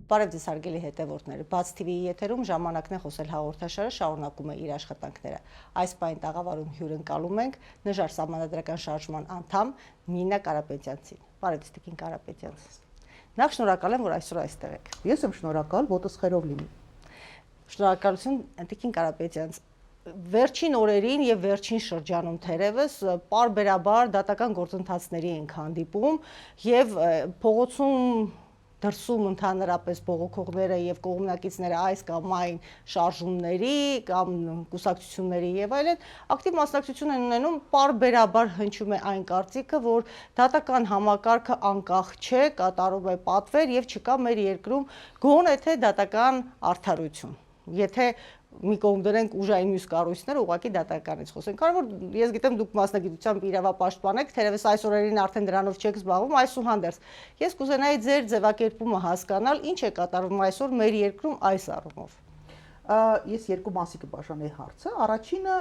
Բարև ձեզ հարգելի հետևորդներ, Բաց TV-ի եթերում ժամանակն է խոսել հաղորդաշարը շարունակում է իր աշխատանքները։ Այս պահին տաղավարում հյուրընկալում ենք Նժար սահմանադրական շարժման անդամ Նինա Կարապետյանցին։ Բարև Տիկին Կարապետյան։ Նախ շնորհակալ եմ, որ այսօր այստեղ եք։ Ես եմ շնորհակալ, ոտս խերով լինի։ Շնորհակալություն Տիկին Կարապետյանց։ Վերջին օրերին եւ վերջին շրջանում թերևս պարբերաբար դատական գործընթացների ենք հանդիպում եւ փողոցում դրսում ընդհանրապես բողոքողները եւ կողմնակիցները այս կամ այն շարժումների կամ կուսակցությունների եւ այլն ակտիվ մասնակցություն են ունենում, պարբերաբար հնչում է այն կարծիքը, որ դատական համակարգը անկախ չէ, կատարում է պատվեր եւ չկա մեր երկրում գոնե թե դատական արդարություն։ Եթե մի կողմ դրենք ուժային մյուս կառույցները, ուղղակի դատականից խոսենք։ Քանի որ ես գիտեմ դուք մասնագիտությամբ իրավապաշտպան եք, թերևս այս օրերին արդեն դրանով չեք զբաղվում, այսուհանդերձ ես կուզենայի ձեր ձևակերպումը հասկանալ, ինչ է կատարվում այսօր մեր երկրում այս առումով։ Ես երկու մասի կբաժանեի հարցը։ Առաջինը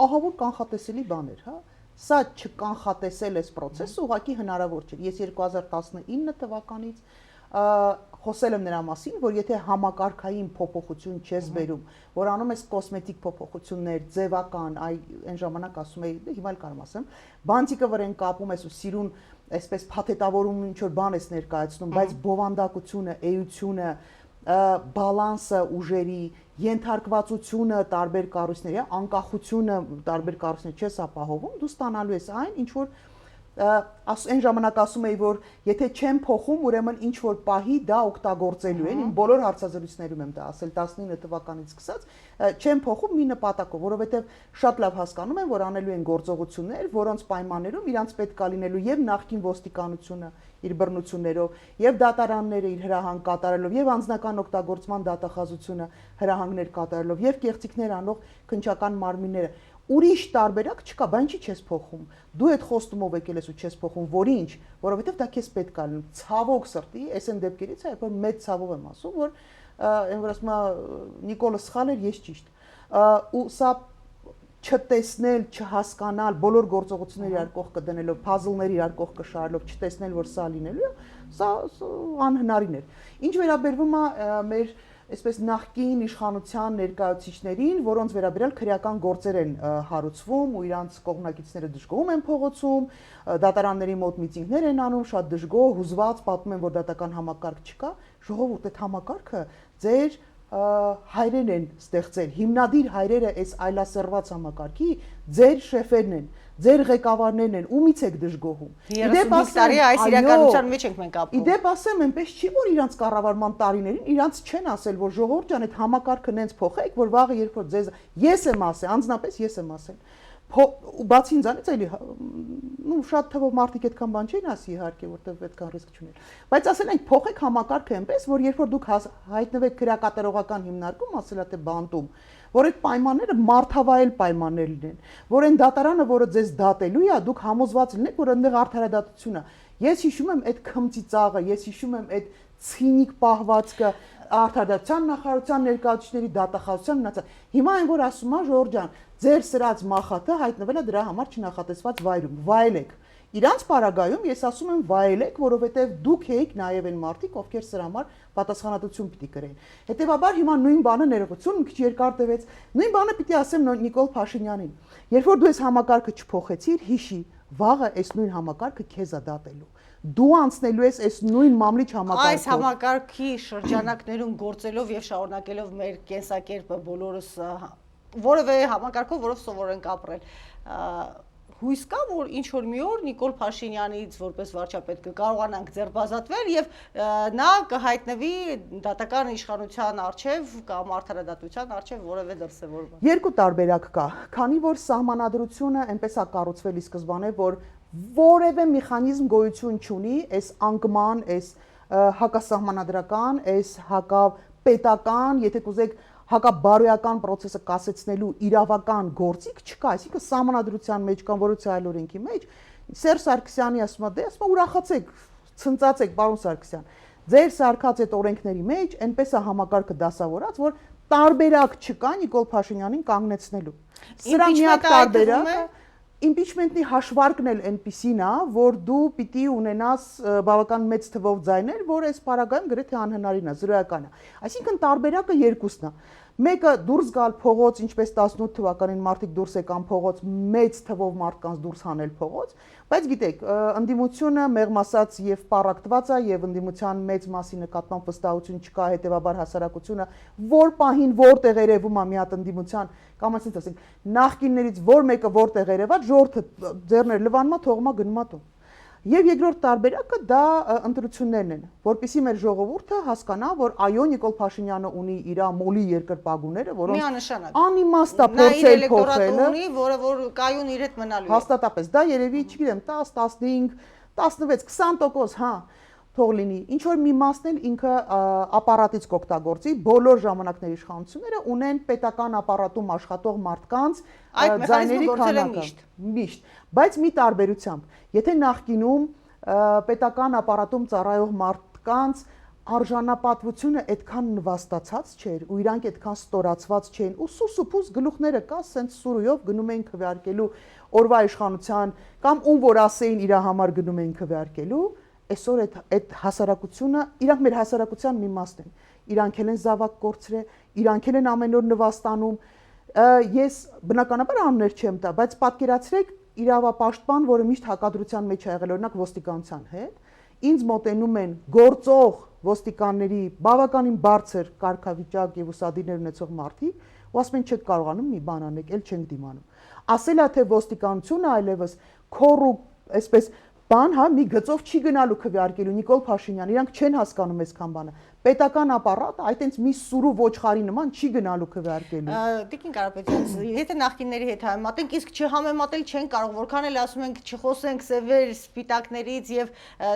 ահավոր կանխատեսելի բան էր, հա։ Սա չկանխատեսել այս process-ը ուղղակի հնարավոր չէ։ Ես 2019 թվականից խոսել եմ նրա մասին, որ եթե համակարգային փոփոխություն չես բերում, որ անում ես կոսմետիկ փոփոխություններ, ձևական, այն ժամանակ ասում էի, հիմա էլ կարող ասեմ, բանտիկը վրան կապում ես ու սիրուն, այսպես փաթեթավորում ինչ որ բան ես ներկայացնում, բայց բովանդակությունը, էությունը, բալանսը ուժերի, ենթարկվածությունը տարբեր կառույցների, անկախությունը տարբեր կառույցների չես ապահովում, դու ստանալու ես այն, ինչ որ այն ժամանակ ասում էի, որ եթե չեմ փոխում, ուրեմն ինչ որ պահի դա օգտագործելու են, իմ բոլոր հարցազրույցներում եմ դա ասել 19 թվականից սկսած, չեմ փոխում մի նպատակով, որովհետև շատ լավ հասկանում եմ, որ անելու են գործողություններ, որոնց պայմաններում իրանց պետք է լինելու եւ նախկին ոստիկանությունը իր բռնություններով, եւ դատարանները իր հրահանգ կատարելով, եւ անձնական օգտագործման դատախազությունը հրահանգներ կատարելով, եւ կեղծիքներ անող քննչական մարմինները ուրիշ տարբերակ չկա, բան չի չես փոխում։ Դու այդ խոստումով եկել ես ու չես փոխում, որ ինչ, որովհետև դա քեզ պետք է լինի։ Ցավոք սրտի, այս այն դեպքերից է, երբ որ մեծ ցավով եմ ասում, որ այն որ ասում է Նիկոլը սխալ էր, ես ճիշտ։ Ու սա չտեսնել, չհասկանալ, բոլոր գործողությունները իրար կողք կդնելով, փազլները իրար կողք կշարելով, չտեսնել, որ սա լինելու է, սա անհնարին էր։ Ինչ վերաբերվում է մեր այսպես նախկին իշխանության ներկայացուցիչներին, որոնց վերաբերյալ քրեական գործեր են հարուցվում ու իրանց կողմնակիցները դժգոհում են փողոցում, դատարանների մոտ միտինգներ են անում, շատ դժգոհ, հուզված, պատմում են, որ դատական համակարգ չկա, ժողովուրդ այդ համակարգը ձեր հայրերն են ստեղծել, հիմնադիր հայրերը այս այլասերված համակարգի ձեր շեֆերն են, ձեր ղեկավարներն են, ումից եք դժգոհում։ 35 տարի այս իրականության մեջ ենք մենք ապրում։ Իդեպ ասեմ, այնպես չի, որ իրանց կառավարման տարիներին իրանց չեն ասել, որ ժողովուրդ ջան, այդ համակարգը նենց փոխեք, որ վաղը երբ որ ձեզ ես եմ ասել, անձնապես ես եմ ասել։ Բացի ինձանից էլի շատ թվով մարդիկ այդքան բան չեն ասի իհարկե, որտեղ այդքան ռիսկ չուներ։ Բայց ասել ենք փոխեք համակարգը այնպես, որ երբ որ դուք հայտնվեք քրեակատարողական հիմնարկում, ասելա թե բանտում, որ այդ պայմանները մարդավայել պայմաններ լինեն, որ այն դատարանը, որը ձեզ դատելու է, դուք համոզված լինեք, որ այնտեղ արդարադատություն է։ Ես հիշում եմ այդ քմծիծաղը, ես հիշում եմ այդ ցինիկ պահվածքը արդարադատության նախարարության ներկայացուցիչների դատախազության մնացած։ Հիմա այն որ ասում է Ժորժ ջան, ձեր սրած մախաթը հայտնվել է դրա համար չնախատեսված վայրում, վայելեք։ Իրանց պարագայում ես ասում եմ վայելեք, որովհետև դուք եք նաև այն մարդիկ, ովքեր սրա համար պատասխանատվություն պիտի կրեն։ Հետևաբար հիմա նույն բանը ներողություն, մի քիչ երկար տևեց, նույն բանը պիտի ասեմ Նիկոլ Փաշինյանին։ Երբ որ դու այս համակարգը չփոխեցիր, հիշի, վաղը այս նույն համակարգը քեզ է դատելու։ Դու անցնելու ես այս նույն մամլիչ համակարգով։ Այս համակարգի շրջանակներում գործելով եւ շարունակելով մեր կենսակերպը բոլորս որևէ համակարգով, որով սովոր ենք ապրել, հույս կա, որ ինչ որ մի օր Նիկոլ Փաշինյանից որպես վարչապետ կկարողանանք ձերբազատվել եւ նա կհայտնվի դատական իշխանության արչեւ կամ արդարադատության արչեւ որևէ դրսևորված։ Երկու տարբերակ կա, քանի որ սահմանադրությունը այնպես է կառուցվել ի սկզբանե, որ որևէ մեխանիզմ գոյություն չունի այս անկման, այս հակասահմանադրական, այս հակապետական, եթե կուզեք հակաբարոյական process-ը կասեցնելու իրավական գործիք չկա, այսինքն սահմանադրության մեջ կամ որոշ այլ օրենքի մեջ Սերժ Սարգսյանի ասում է, ուրախացեք, ցնծացեք, պարոն Սարգսյան, ձեր սարքած այդ օրենքների մեջ այնպես է համակարգը դասավորած, որ տարբերակ չկա Նիկոլ Փաշինյանին կանգնեցնելու։ Սրա միակ տարբերակը Impeachment-ի հաշվարկն էլ այնպիսին է, որ դու պիտի ունենաս բավական մեծ թվով ձայներ, որ այս պարագայում գրեթե անհնարին է, զրոյական է։ Այսինքն տարբերակը երկուսն է։ Մեկը դուրս գալ փողոց, ինչպես 18 թվականին մարդիկ դուրս եկան փողոց, մեծ թվով մարդկանց դուրս հանել փողոց, բայց գիտեք, ընդդիմությունը մեղմ ասած եւ պարակտված է եւ ընդդիմության մեծ մասի նկատմամբ վստահություն չկա, հետեւաբար հասարակությունը որ պահին որտեղ երևում է մի հատ ընդդիմության կամ ասենք ասենք նախկիններից որ մեկը որտեղ երևա, ժողովուրդը ձեռներ լվանմա թողումա գնումա տուն։ Եվ երկրորդ տարբերակը դա ընտրություններն են, որպեսզի մեր ժողովուրդը հասկանա, որ այո Նիկոլ Փաշինյանը ունի իր մոլի երկրպագուները, որոնք անիմաստ է փորձել փոխել, որը որ կայուն իր հետ մնալու է։ Հաստատապես, դա երևի, չգիտեմ, 10, 15, 16, 20%, հա, թող լինի։ Ինչ որ մի մասն էլ ինքը ապարատից կօգտագործի, բոլոր ժամանակների իշխանությունները ունեն պետական ապարատում աշխատող մարդկանց ձայների քանակը միշտ, բայց մի տարբերությամբ, եթե նախկինում պետական ապարատում ծառայող մարդկանց արժանապատվությունը այդքան նվաստացած չէր ու իրանք այդքան ստորացված չէին ու սուսուփուս գլուխները կա սենց սուրույով գնում էին քվեարկելու օրվա իշխանության կամ ում որ ասեին իր համար գնում էին քվեարկելու այսօր այդ հասարակությունը իրանք մեր հասարակության մի մասն են իրանք են զավակ կորցրել իրանք են ամեն օր նվաստանում ես բնականաբար անուններ չեմ տա բայց պատկերացրեք իրավապաշտպան որը միշտ հակադրության մեջ է եղել օրինակ ոստիկանության հետ ինձ մոտենում են գործող ոստիկանների բավականին բարձր կարգավիճակ եւ ուսադիրներ ունեցող մարդիկ ու ասում են չեք կարողանում մի բան անեք, ել չենք դիմանում։ Ասել է թե ոստիկանությունը այլևս քորու այսպես բան, հա, մի գծով չի գնալու քվեարկելու Նիկոլ Փաշինյան, իրանք չեն հասկանում այսքան բանը։ Պետական ապարատը այտենց մի սուրու ոչխարի նման չի գնալու քվեարկելու։ Տիկին Կարապետյան, եթե նախկինների հետ համեմատենք, իսկ չհամեմատել չեն կարող, որքան էլ ասում ենք չխոսենք սևեր սպիտակներից եւ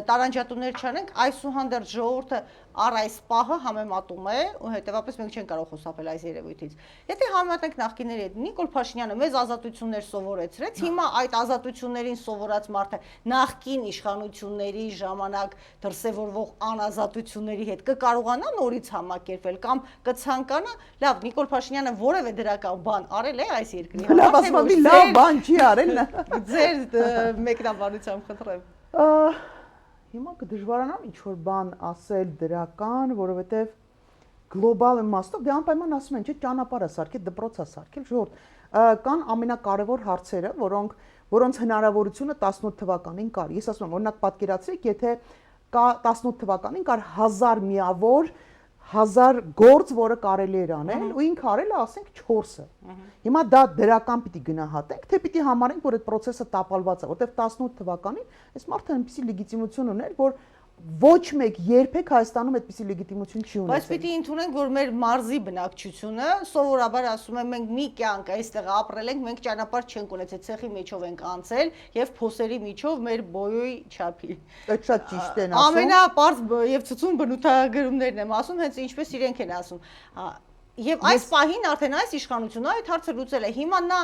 տարանջատումներ չանենք, այսուհանդերձ ժողովուրդը առ այս պահը համեմատում է ու հետեւապես մենք չենք կարող խոսապել այս երևույթից։ Եթե համեմատենք նախկինների հետ, Նիկոլ Փաշինյանը մեծ ազատություններ սովորեցրեց, հիմա այդ ազատություններին սովորած մարդը նախկին իշխանությունների ժամանակ դրսևորվող անազատությունների հետ կկարողանա նորից համակերպել կամ կցանկանա, լավ, Նիկոլ Փաշինյանը որևէ դրական բան արել է այս երկրի համար։ Լավ, ասում եմ, լավ բան չի արել նա։ Ձեր մեկնաբանությամբ խնդրեմ։ Հիմա կդժվարանամ ինչ-որ բան ասել դրական, որովհետև գլոբալ իմաստով դե անպայման ասում են, չէ, ճանապարհը սարքել, դպրոց է սարքել, ժողովուրդ, կան ամենակարևոր հարցերը, որոնց հնարավորությունը 18 թվականին կար։ Ես ասում եմ, օրինակ պատկերացրեք, եթե կա 18 թվականին կար 1000 միավոր 1000 գործ, որը կարելի էր անել, ու ինքը արել է, ասենք 4-ը։ Հիմա դա դրական պիտի գնահատենք, թե պիտի համարենք, որ այդ process-ը տապալված է, որտեղ 18 թվականին այս մարդը այնպիսի լեգիտիմություն ուներ, որ ոչ մեկ երբեք Հայաստանում այդպիսի լեգիտիմություն չի ունեցել։ Բայց պիտի ընդունենք, որ մեր մարզի բնակչությունը սովորաբար ասում են, մենք մի կյանք այստեղ ապրել ենք, մենք ճանապարհ չենք ունեցել, ցեխի միջով ենք անցել եւ փոսերի միջով մեր բոյոյի չափի։ Այդ շատ ճիշտ են ասում։ Ամենապարզ եւ ցուցում բնութագրումներն եմ ասում, հենց ինչպես իրենք են ասում։ Եվ այս պահին արդեն այս իշխանությունը այդ հարցը լուծել է։ Հիմա նա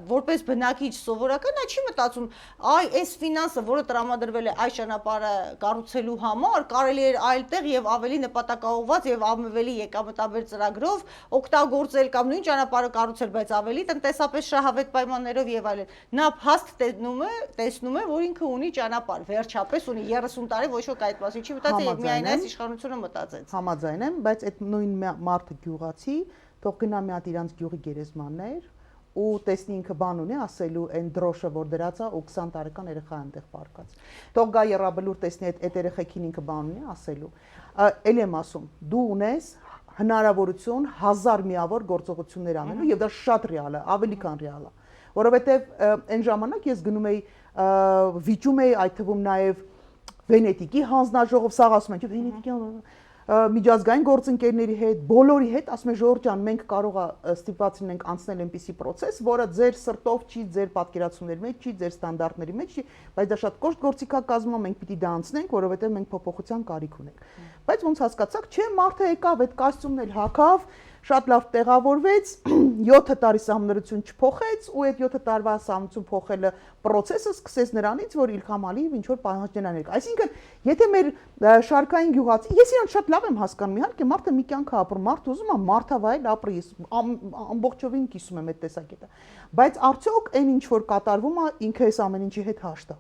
որպես բնակիչ սովորական նա չի մտածում, այ այս ֆինանսը, որը տրամադրվել է այս ճանապարհը կառուցելու համար, կարելի է այլտեղ եւ ավելի նպատակաուղղված եւ ավելի եկամտաբեր ծրագրով օգտագործել կամ նույն ճանապարհը կառուցել, բայց ավելի տնտեսապես շահավետ պայմաններով եւ այլն։ Նա փաստ տեսնում է, որ ինքը ունի ճանապարհ, վերջապես ունի 30 տարի ոչ ոք այդ մասին չի մտածել եւ միայն այս իշխանությունը մտածեց։ Համաձայն եմ, բայց այդ նույն մարդը գյուղացի, թող գնա մի հատ իրանց գյուղի գերեզմաններ ու տեսնի ինքը բան ունի ասելու այն դրոշը որ դրած է ու 20 տարեկան երեխա այնտեղ պարկած։ Թող գա Եռաբլուր տեսնի այդ երեխեքին ինքը բան ունի ասելու։ Էլ եմ ասում, դու ունես հնարավորություն 1000 միավոր գործողություններ անելու եւ դա շատ ռեալ է, ավելի քան ռեալ է, որովհետեւ այն ժամանակ ես գնում էի վիճում էի այդ թվում նաեւ Վենետիկի հանձնաժողով, սաղ ասում են, չէ, Վենետիկի միջազգային գործընկերների հետ, բոլորի հետ, ասում եմ Ժորժ ջան, մենք կարող է ստիպված լինենք անցնել այնպիսի process, որը ձեր սրտով չի, ձեր պատկերացումների մեջ չի, ձեր ստանդարտների մեջ չի, բայց դա շատ կոշտ գործիքակազմ է, մենք պիտի դա անցնենք, որովհետև մենք փոփոխության կարիք ունենք։ Բայց ոնց հասկացաք, չէ, մարդը եկավ, այդ կոստյումն էլ հագավ, շատ լավ տեղավորվեց, 7 տարի սահմանադրություն չփոխեց ու այդ 7 տարվա սահմանադրություն փոխելը process-ը սկսեց նրանից, որ Իլհամ Ալիև ինչ որ պահանջներ աներ։ Այսինքն, եթե մեր շարքային գյուղացի, ես իրան շատ լավ եմ հասկանում, իհարկե մարդը մի կյանք է ապրում, մարդը ուզում է մարդավայել ապրի, ես ամբողջովին կիսում եմ այդ տեսակետը։ Բայց արդյոք այն ինչ որ կատարվում է, ինքը այս ամեն ինչի հետ հաշտ է։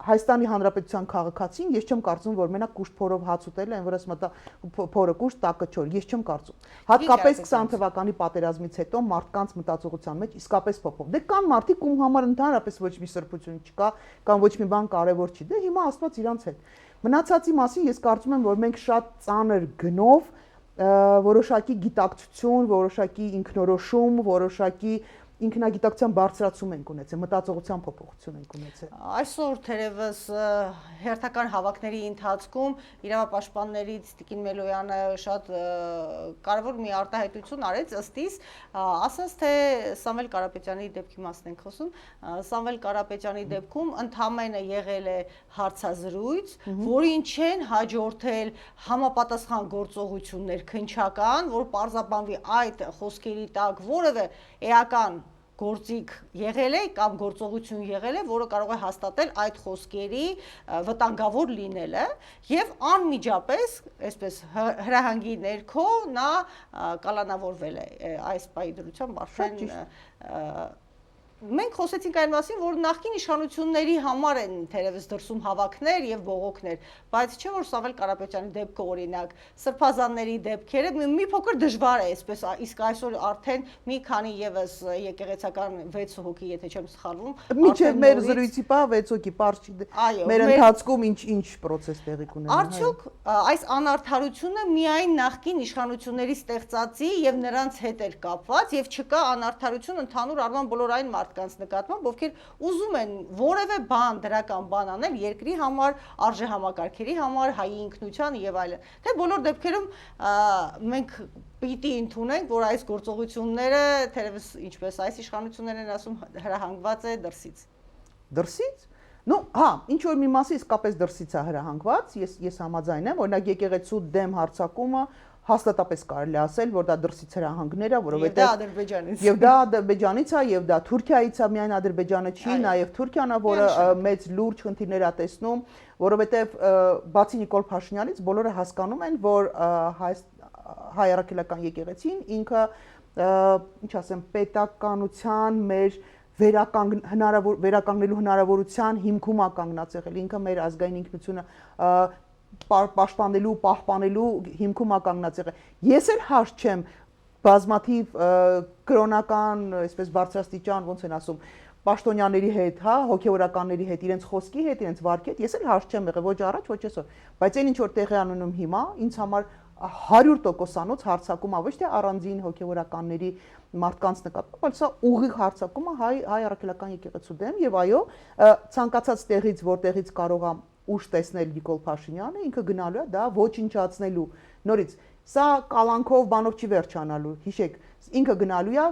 Հայաստանի Հանրապետության քաղաքացին ես չեմ կարծում, որ մենակ կուշտ փորով հաց ուտել են, որ ասում է փորը կուշտ, տակը չոր, ես չեմ կարծում։ Հատկապես 20 թվականի պատերազմից հետո մարդկանց մտածողության մեջ իսկապես փոփոխ։ Դե կան մարդիկ, ում համար ընդհանրապես ոչ մի սրբություն չկա, կամ ոչ մի բան կարևոր չի։ Դե հիմա Աստված իրանց հետ։ Մնացածի մասին ես կարծում եմ, որ մենք շատ ծանր գնով որոշակի գիտակցություն, որոշակի ինքնորոշում, որոշակի ինքնագիտակցության բարձրացում ենք ունեցել, մտածողության փոփոխություն ենք ունեցել։ Այսօր թերևս հերթական հավաքների ընթացքում իրավապաշտպաններից Տիկին Մելոյանը շատ կարևոր մի արտահայտություն արեց, ըստ իս, ասաց, թե Սամվել Կարապետյանի դեպքի մասն ենք խոսում, Սամվել Կարապետյանի դեպքում ընդամենը եղել է հարցազրույց, որին չեն հաջորդել համապատասխան գործողություններ քննչական, որ պարզաբանվի այդ խոսքերի տակ որևէ էական գործիք եղել է կամ գործողություն եղել է, որը կարող է հաստատել այդ խոսքերի վտանգավոր լինելը եւ անմիջապես, այսպես հրահանգի ներքո նա կալանավորվել է այս պահի դրությամբ արդեն մենք խոսեցինք այն մասին, որ նախկին իշխանությունների համար են թերևս դրսում հավաքներ եւ բողոքներ, բայց չէ որ Սամվել Կարապետյանի դեպքը օրինակ սրբազանների դեպքերը մի փոքր դժվար է, այսպես իսկ այսօր արդեն մի քանի եւս եկեղեցական 6 հոգի, եթե չեմ սխալվում, մինչեւ մեր զրույցի պա 6 հոգի པարզ չի։ Մեր ընթացքում ինչ process տեղի կունենա։ Արդյոք այս անարդարությունը միայն նախկին իշխանությունների ստեղծածի եւ նրանց հետ էր կապված եւ չկա անարդարություն ընդհանուր առմամբ բոլոր այն մարդկանց նկատմամբ, ովքեր ուզում են որևէ բան դրական բան անել երկրի համար, արժեհամակարգերի համար, հայի ինքնության եւ այլն։ Թե բոլոր դեպքերում մենք պիտի ընդունենք, որ այս գործողությունները թերևս ինչպես այս իշխանություններն են ասում, հրահանգված է դրսից։ Դրսից? Ну, հա, ինչ որ մի մասի իսկապես դրսից է հրահանգված, ես համաձայն եմ, օրինակ եկեղեցու դեմ հարձակումը հաստատապես կարելի ասել, որ դա դրսից հրահանգներ է, որովհետեւ եւ դա Ադրբեջանից է, եւ դա Թուրքիայից է, միայն Ադրբեջանը չի, նաեւ Թուրքիան է, որը մեծ լուրջ խնդիրներ է տեսնում, որովհետեւ բացի Նիկոլ Փաշինյանից բոլորը հասկանում են, որ հայ առաքելական եկեղեցին ինքը ինչ ասեմ, պետականության մեր վերականգնելու հնարավորության հիմքում է կանգնած եղել, ինքը մեր ազգային ինքնությունը պաշտպանելու, պահպանելու հիմքում է կանգնած եղել։ Ես էլ հաշտ չեմ բազմաթիվ կրոնական, այսպես բարձրաստիճան, ոնց են ասում, պաշտոնյաների հետ, հա, հոգեվորականների հետ, իրենց խոսքի հետ, իրենց վարքի հետ, ես էլ հաշտ չեմ եղել ոչ առաջ, ոչ այսօր։ Բայց այն ինչ որ տեղի ունենում հիմա, ինձ համար 100%-անոց հարձակում է ոչ թե առանձին հոգեվորականների մարդկանց նկատմամբ, այլ սա ուղիղ հարձակում է հայ առաքելական եկեղեցու դեմ եւ այո, ցանկացած տեղից, որտեղից կարող է ուշ տեսնել Նիկոլ Փաշինյանը, ինքը գնալու է դա ոչնչացնելու։ Նորից, սա կալանքով բանով չի վերջանալու։ Հիշեք, ինքը գնալու է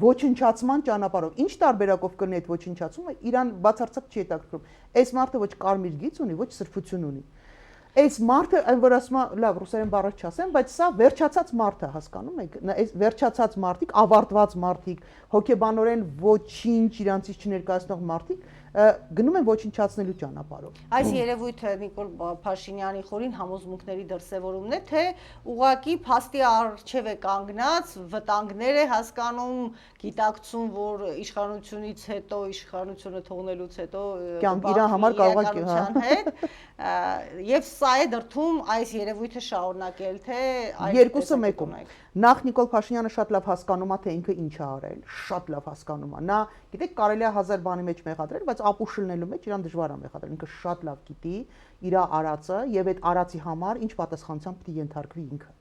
ոչնչացման ճանապարհով։ Ինչ տարբերակով կլինի այդ ոչնչացումը, իրան բացարձակ չի հետաքրքրում։ Այս մարդը ոչ կարմիր գիծ ունի, ոչ սրբություն ունի։ Այս մարդը, այն որ ասում է, լավ, ռուսերեն բառը չասեմ, բայց սա վերջացած մարդ է, հասկանում եք։ Այս վերջացած մարդիկ, ավարտված մարդիկ, հոգեբանորեն ոչինչ իրանցից չներկայացնող մարդիկ գնում են ոչնչացնելու ճանապարհով։ Այս երևույթը Նիկոլ Փաշինյանի խորին համոզմունքների դրսևորումն է, թե ուղղակի փաստի առջև է կանգնած, վտանգներ է հասկանում, գիտակցում, որ իշխանությունից հետո, իշխանությունը թողնելուց հետո իր համար կարող է եւ սա է դրթում այս երևույթը շարունակել, թե երկուսը մեկում։ Նախ Նիկոլ Փաշինյանը շատ լավ հասկանում է, թե ինքը ինչ է արել, շատ լավ հասկանում է։ Նա, գիտեք, կարելի է 1000 բանի մեջ մեղադրել, բայց ապուշլնելու մեջ իրան դժվար է մեղադրել։ Ինքը շատ լավ գիտի իր արածը եւ այդ արածի համար ինչ պատասխանատվության պետք է ենթարկվի ինքը։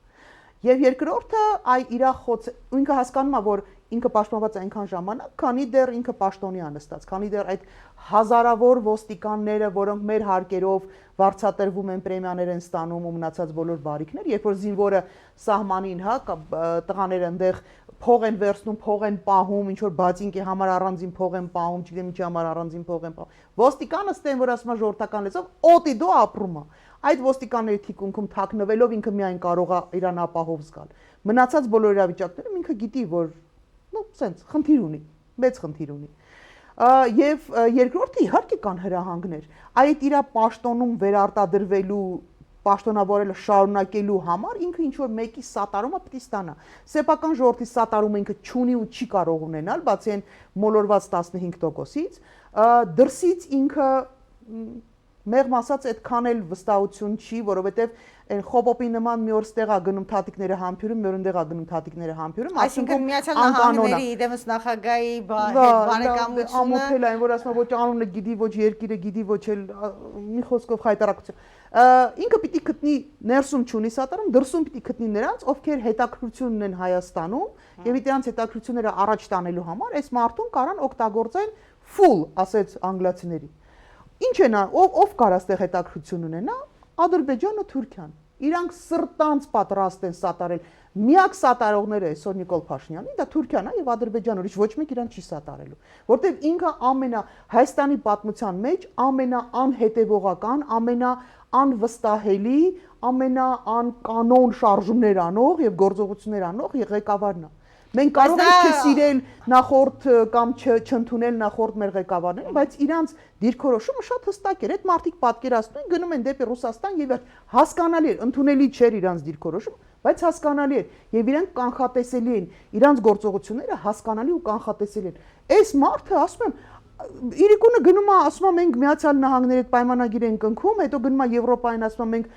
Եվ երկրորդը, այ իր խոց, ինքը հասկանում է, որ ինքը պաշտպանված է այնքան ժամանակ, քանի դեռ ինքը պաշտոնի է նստած, քանի դեռ այդ հազարավոր ոստիկանները, որոնք մեր հարկերով վարձատրվում են, պրեմիաներ են ստանում ու մնացած բոլոր բարիքներ, երբ որ զինվորը սահմանին, հա, տղաները այնտեղ փող են վերցնում, փող են պահում, ինչ որ բացինքի համար առանձին փող են պահում, չգիտեմ ինչի համար առանձին փող են պահում։ Ոստիկանը ստեն, որ ասում է ժողովրդական լեզվով, օտի դու ապրում է։ Այդ ոստիկանների թիկունքում թաքնվելով ինքը միայն կարող է իրան ապահով զգալ։ Մնացած բոլոր իրավիճակներում ինքը գիտի, որ սենց խնդիր ունի, մեծ խնդիր ունի։ Եվ երկրորդը իհարկե կան հրահանգներ։ Այդ իր պաշտոնում վերարտադրվելու պաշտոնավորելը շարունակելու համար ինքը ինչ որ մեկի սատարումը պետք է ստանա։ Սեփական ժողովրդի սատարումը ինքը չունի ու չի կարող ունենալ, բացի այն մոլորված 15%-ից, դրսից ինքը մեղմ ասած այդքան էլ վստահություն չի, որովհետև այն խոպոպի նման մի օր ստեղա գնում թաթիկները համբյուրում, մի օր ընդեղա գնում թաթիկները համբյուրում, այսինքն Միացյալ Նահանգների դեմս նախագահի բարեկամությունը ամոթել այն, որ ասում է ոչ անունը գիտի, ոչ երկիրը գիտի, ոչ էլ մի խոսքով խայտարակություն։ Ինքը պիտի գտնի ներսում չունի սատարում, դրսում պիտի գտնի նրանց, ովքեր հետաքրքրություն ունեն Հայաստանում եւ իրանց հետաքրքրությունները առաջ տանելու համար այս մարդուն կարան օգտագործեն full, ասեց անգլիացիների։ Ինչ են ով կարա ստեղ հետաքրքրություն ունենա, Ադրբեջանը, Թուրքիան։ Իրանք սրտանց պատրաստ են սատարել։ Միակ սատարողները այսօր Նիկոլ Փաշինյանի, դա Թուրքիան է եւ Ադրբեջանը, ուրիշ ոչ մեկ իրան չի սատարելու, որտեւ ինքը Հայաստանի պատմության մեջ ամենաանհետեւողական, ամենաանվստահելի, ամենաանկանոն շարժումներ անող եւ գործողություններ անող ղեկավարն է։ Մենք կարող ենք չսիրել նախորդ կամ չընդունել նախորդ մեր ղեկավարներին, բայց իրանց դիրքորոշումը շատ հստակ էր։ Այդ մարդիկ պատկերացնում են գնում են դեպի Ռուսաստան եւ հասկանալի էր, ընդունելի չէր իրանց դիրքորոշումը, բայց հասկանալի էր եւ իրենք կանխատեսելի են, իրանց գործողությունները հասկանալի ու կանխատեսելի են։ Այս մարդը ասում եմ Իրիկունը գնում է, ասում է մենք Միացյալ Նահանգների հետ պայմանագիր ենք կնքում, հետո գնում է Եվրոպային, ասում է մենք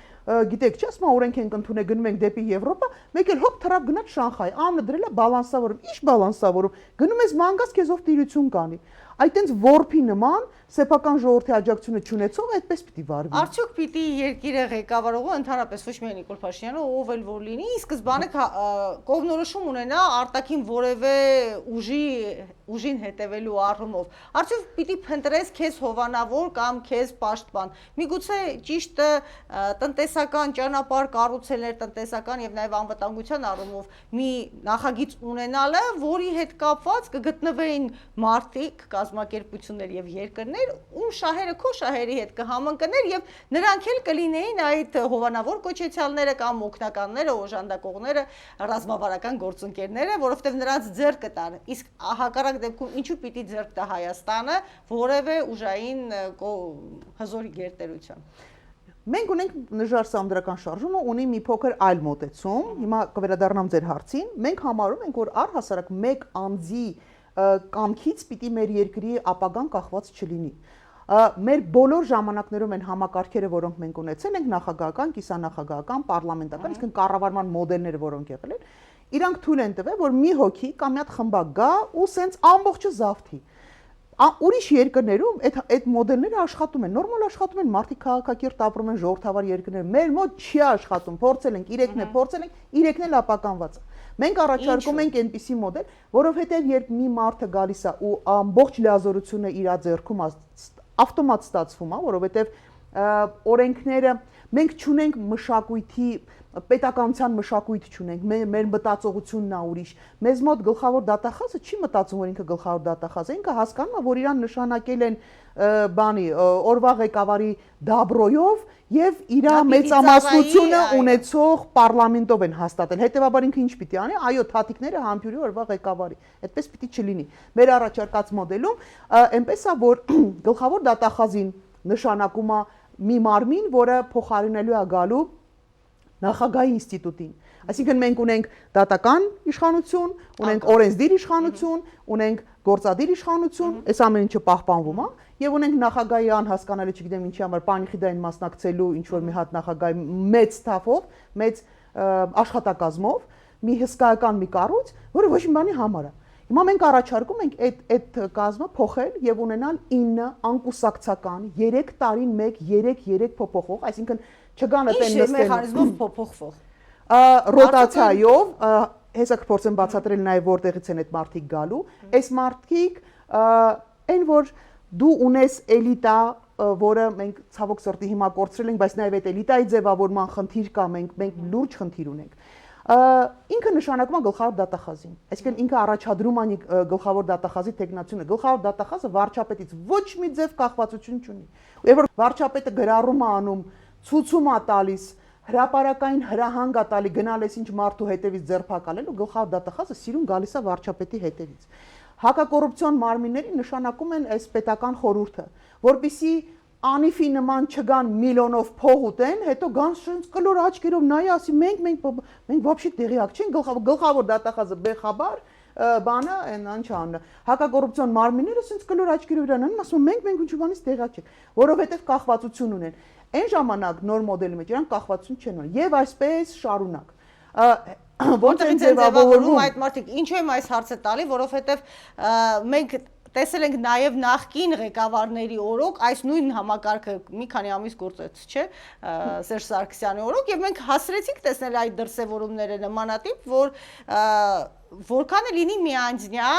գիտեք, չէ՞, ասում է օրենք ենք ընդունել, գնում ենք դեպի Եվրոպա, մեկ էլ հոп թռավ գնաց Շանխայ, ԱՄՆ դրել է բալանսավորում, ի՞նչ բալանսավորում, գնում ես մանգաս քեզ ով տիրություն կանի։ Այդ տենց որփի նման սեփական ժողովրդի աջակցությունը չունեցող այդպես պիտի վարվի։ Արդյոք պիտի երկիրը ղեկավարողը ընդհանրապես ոչ միայն Նիկոլ Փաշինյանը, ով էլ որ լինի, ի սկզբանե կողմնորոշում ունենա արտաքին որևէ ուժին հետևելու առումով։ Արդյոք պիտի փնտրես քեզ հովանավոր կամ քեզ պաշտպան։ Միգուցե ճիշտը տնտեսական ճանապարհ կառուցելներ, տնտեսական եւ նաեւ անվտանգության առումով մի նախագիծ ունենալը, որի հետ կապված կգտնվեին մարդիկ, կազմակերպություններ եւ երկրներ, ում շահերը քո շահերի հետ կհամընկներ եւ նրանք էլ կլինեին այդ հովանավոր կոչեցյալները կամ օգնականները, օժանդակողները, ռազմավարական գործընկերները, որովհետեւ նրանց ձեռք կտան։ Իսկ հակառակ դեպքում ինչու պիտի ձեռք տա Հայաստանը որևէ ուժային հզորի գերտերություն։ Մենք ունենք նժար սამდրական շարժումը ունի մի փոքր այլ մոտեցում։ Հիմա կվերադառնամ ձեր հարցին։ Մենք համարում ենք, որ առհասարակ մեկ անձի կամքից պիտի մեր երկրի ապագան կախված չլինի։ Մեր բոլոր ժամանակներում են համակարգերը, որոնք մենք ունեցել ենք, նախագահական, կիսանախագահական, պարլամենտական, իսկ կառավարման մոդելները, որոնք եղել են, իրանք թույլ են տվել, որ մի հոգի կամ մի հատ խմբակ գա ու սենց ամբողջը զավթի։ Ուրիշ երկրներում այդ մոդելները աշխատում են, նորմալ աշխատում են, մարդիկ քաղաքակիրթ ապրում են ժողովրդավար երկրներում։ Մեր մոտ չի աշխատում, փորձել ենք, 3-ն է փորձել ենք, 3-ն էլ ապականված է։ Մենք առաջարկում ենք այնպիսի մոդել, որովհետև երբ մի մարդը գալիս է ու ամբողջ լիազորությունը իր ձեռքում ավտոմատ ստացվում է, որովհետև օրենքները մենք չունենք մշակույթի պետականության մշակույթ չունենք, մեր մտածողությունն է ուրիշ։ Մեզ մոտ գլխավոր դատախազը չի մտածում, որ ինքը գլխավոր դատախազ է, ինքը հասկանում է, որ իրան նշանակել են օրվա ղեկավարի դաբրոյով եւ իր մեծամասնությունը ունեցող պարլամենտով են հաստատել։ Հետևաբար ինքը ինչ պիտի անի, այո, թաթիկները համբյուրի օրվա ղեկավարի։ Այդպես պիտի չլինի։ Մեր առաջարկած մոդելում այնպես է, որ գլխավոր դատախազին նշանակում է մի մարմին, որը փոխարինելու է գալու նախագահի ինստիտուտին։ Այսինքն մենք ունենք դատական իշխանություն, ունենք օրենսդիր իշխանություն, ունենք գործադիր իշխանություն, այս ամեն ինչը պահպանվում է, եւ ունենք նախագահի անհասկանալի, չգիտեմ ինչի համար, պանիխիդային մասնակցելու ինչ որ մի հատ նախագահի մեծ թափով, մեծ աշխատակազմով, մի հսկայական մի կառույց, որը ոչ մի բանի համար է։ Հիմա մենք առաջարկում ենք այդ կազմը փոխել եւ ունենալ 9 անկուսակցական 3 տարին 3 փոփոխող, այսինքն չգան այդեն նստել։ Ինչ մեխանիզմով փոփոխվող։ Ռոտացիայով հեսա կփորձեմ բացատրել նաև որտեղից են այդ մարդիկ գալու, այս մարդիկ այն որ դու ունես էլիտա, որը մենք ցավոք սրտի հիմա կորցրել ենք, բայց նաև այդ էլիտայի ձևավորման խնդիր կա, մենք լուրջ խնդիր ունենք։ Ինքը նշանակում է գլխավոր դատախազին, այսինքն ինքը առաջադրում է գլխավոր դատախազի տեխնացիոնը, գլխավոր դատախազը վարչապետից ոչ մի ձև կախվածություն չունի։ Երբ որ վարչապետը գրառում է անում, ցույցում է տալիս, հրապարակային հրահանգ է տալի գնալ էս ինչ մարդու հետևից ձերբակալելու, գլխավոր դատախազը սիրուն գալիս է վարչապետի հետևից։ Հակակոռուպցիոն մարմինների նշանակում են այս պետական խորհուրդը, որպեսզի անիֆի նման չգան միլիոնով փող ուտեն, հետո գան շենց կլոր աչքերով նայ ասի մենք вообще տեղյակ չենք, գլխավոր դատախազը բեխաբար բանը այնան չանը։ Հակակոռուպցիոն մարմինները շենց կլոր աչքերով իրան անում, ասում մենք ինչ բանից տեղյակ չենք, որովհետև կախվածություն ունեն։ Այն ժամանակ նոր մոդելի մեջ իրանք կախվածություն չեն ունեն եւ այսպես շարունակ։ Ոնց են ձևավորվում այդ մարդիկ, ինչու եմ այս հարցը տալի, որովհետև մենք տեսել ենք նաև նախկին ղեկավարների օրոք այս նույն համակարգը մի քանի ամիս գործեց, չէ՞, Սերժ Սարգսյանի օրոք եւ մենք հասրեցինք տեսնել այդ դրսևորումները նմանատիպ, որ որքան է լինի միանձնյա,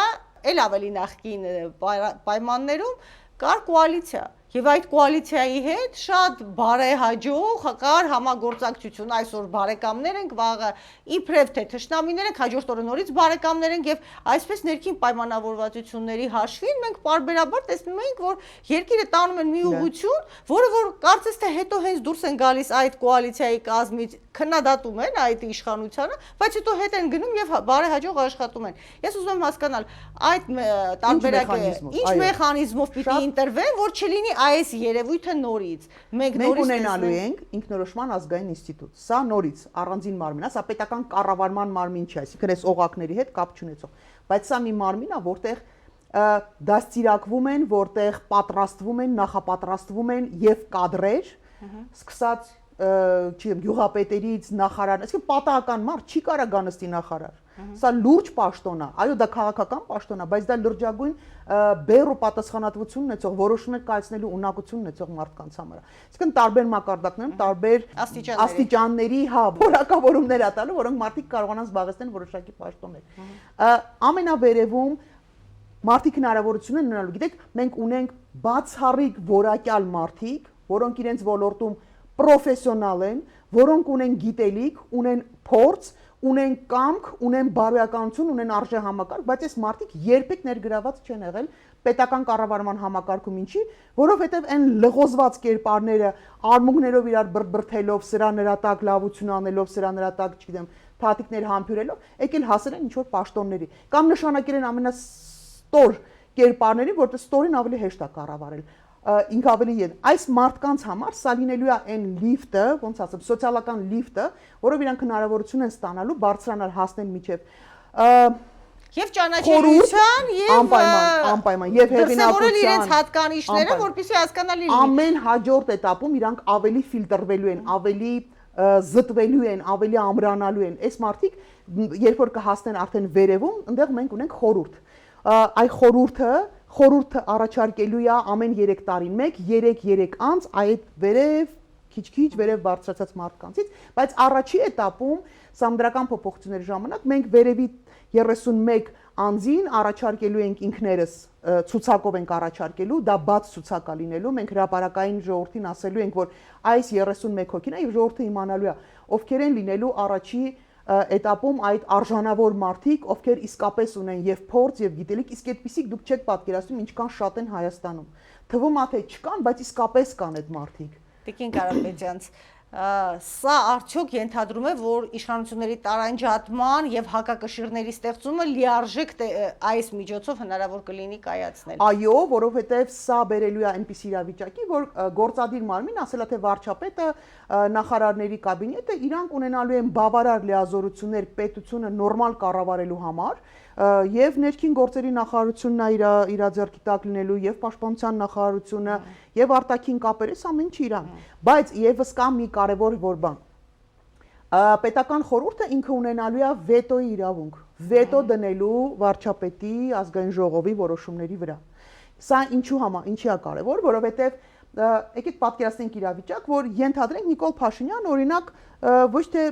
ել ավելի նախկին պայմաններում կար կոալիցիա եւ այդ կոալիցիայի հետ շատ բարեհաջող կար համագործակցություն, այսօր բարեկամներ ենք, վաղը իբրև թե թշնամիներ ենք, հաջորդ օրը նորից բարեկամներ ենք եւ այսպես ներքին պայմանավորվածությունների հաշվին մենք պարբերաբար տեսնում ենք, որ երկիրը տանում են մի ուղղություն, որը որ կարծես թե հետո հենց դուրս են գալիս այդ կոալիցիայի կազմից, քննադատում են այդ իշխանությանը, բայց հետո հետ են գնում եւ բարեհաջող աշխատում են։ Ես ուզում եմ հասկանալ այդ տարբերակը ինչ մեխանիզմով պիտի ընտրվեն, որ չլինի այս երևույթը նորից։ Մենք նորից ունենալու ենք ինքնորոշման ազգային ինստիտուտ։ Սա նորից առանձին մարմին է, սա պետական կառավարման մարմին չէ, այսինքն այս օղակների հետ կապ չունեցող, բայց սա մի մարմին է, որտեղ դաստիարակվում են, որտեղ պատրաստվում են, նախապատրաստվում են եւ կադրեր, սկսած չգիտեմ գյուղապետերից նախարար, այսինքն պատահական մարդ չի կարա գանստի նախարար։ Սա լուրջ պաշտոն է, այո դա քաղաքական պաշտոն է, բայց դա լրջագույն բեռ ու պատասխանատվություն ունեցող, որոշումներ կայացնելու ունակություն ունեցող մարդկանց համար է։ Այսինքն տարբեր մակարդակներում, տարբեր աստիճանների, հա, որակավորումներ ա տալու, որոնք մարդիկ կարողանան զբաղեցնել որոշակի պաշտոններ։ Ամենավերևում մարդիկ հնարավորություն են ունենալու, գիտեք, մենք ունենք բացառիկ որակյալ մարդիկ, որոնք իրենց ոլորտում պրոֆեսիոնալ են, որոնք ունեն գիտելիք, ունեն փորձ, ունեն կամք, ունեն բարոյականություն, ունեն արժեհամակարգ, բայց այս մարդիկ երբեք ներգրաված չեն եղել պետական կառավարման համակարգում, ինչի, որովհետև այն լղոզված կերպարները արմունկներով իրար բրբրթելով, սրա նրա տակ լավություն անելով, սրա նրա տակ, չգիտեմ, թաթիկներ համբյուրելով, եկել հասել են ինչ-որ պաշտոնների, կամ նշանակել են ամենաստոր կերպարների, որտեղ ստորին ավելի հեշտ է կառավարել։ Ինք ավելի այս մարդկանց համար սա լինելու է այն լիֆտը, ոնց ասեմ, սոցիալական լիֆտը, որով իրանք հնարավորություն են ստանալու բարձրանալ հասնել միջև եւ ճանաչելիության եւ անպայման եւ հեղինակության իրենց հատկանիշները, որպեսզի հասկանալի լինի։ Ամեն հաջորդ этаպում իրանք ավելի ֆիլտրվելու են, ավելի զտվելու են, ավելի ամրանալու են։ Այս մարդիկ երբ որ կհասնեն արդեն վերևում, այնտեղ մենք ունենք խորհուրդ։ Այ խորհուրդը առաջարկելու է ամեն 3 տարին մեկ 3 անց այդ վերև քիչ-քիչ վերև բարձրացած մարդկանցից, բայց առաջի этаպում սամդրական փոփոխությունների ժամանակ մենք վերևի 31 անձին առաջարկելու ենք ինքներս ցուցակով ենք առաջարկելու, դա բաց ցուցակ է լինելու, մենք հրապարակային ժողովրդին ասելու ենք, որ այս 31 հոգին է եւ ժողովուրդը իմանալու է ովքեր են լինելու առաջի этаպում այդ արժանավոր մարդիկ, ովքեր իսկապես ունեն եւ փորձ եւ գիտելիք, իսկ այդպիսիք դուք չեք պատկերացնում ինչքան շատ են Հայաստանում։ Թվում է թե չկան, բայց իսկապես կան այդ մարդիկ։ Տիկին Կարապետյանց, սա արդյոք ենթադրում է, որ իշխանությունների տարանջատման եւ հակակշիռների ստեղծումը լիարժեք այս միջոցով հնարավոր կլինի կայացնել։ Այո, որովհետեւ սա բերելու է այնպիսի իրավիճակի, որ գործադիր մարմին, ասելա թե վարչապետը, նախարարների կաբինետը իրանք ունենալու են բավարար լիազորություններ պետությունը նորմալ կառավարելու համար եւ ներքին գործերի նախարարությունն է իր ձեռքի տակ լինելու եւ պաշտպանության նախարարությունը եւ արտաքին կապերը, սա ամեն ինչ իրան, բայց եւս կա մի կարևոր բան։ Պետական խորհուրդը ինքը ունենալու է վետոյի իրավունք, վետո դնելու վարչապետի ազգային ժողովի որոշումների վրա։ Սա ինչի է կարևոր, որովհետեւ եկեք պատկերացնենք իրավիճակ, որ ենթադրենք Նիկոլ Փաշինյան օրինակ ոչ թե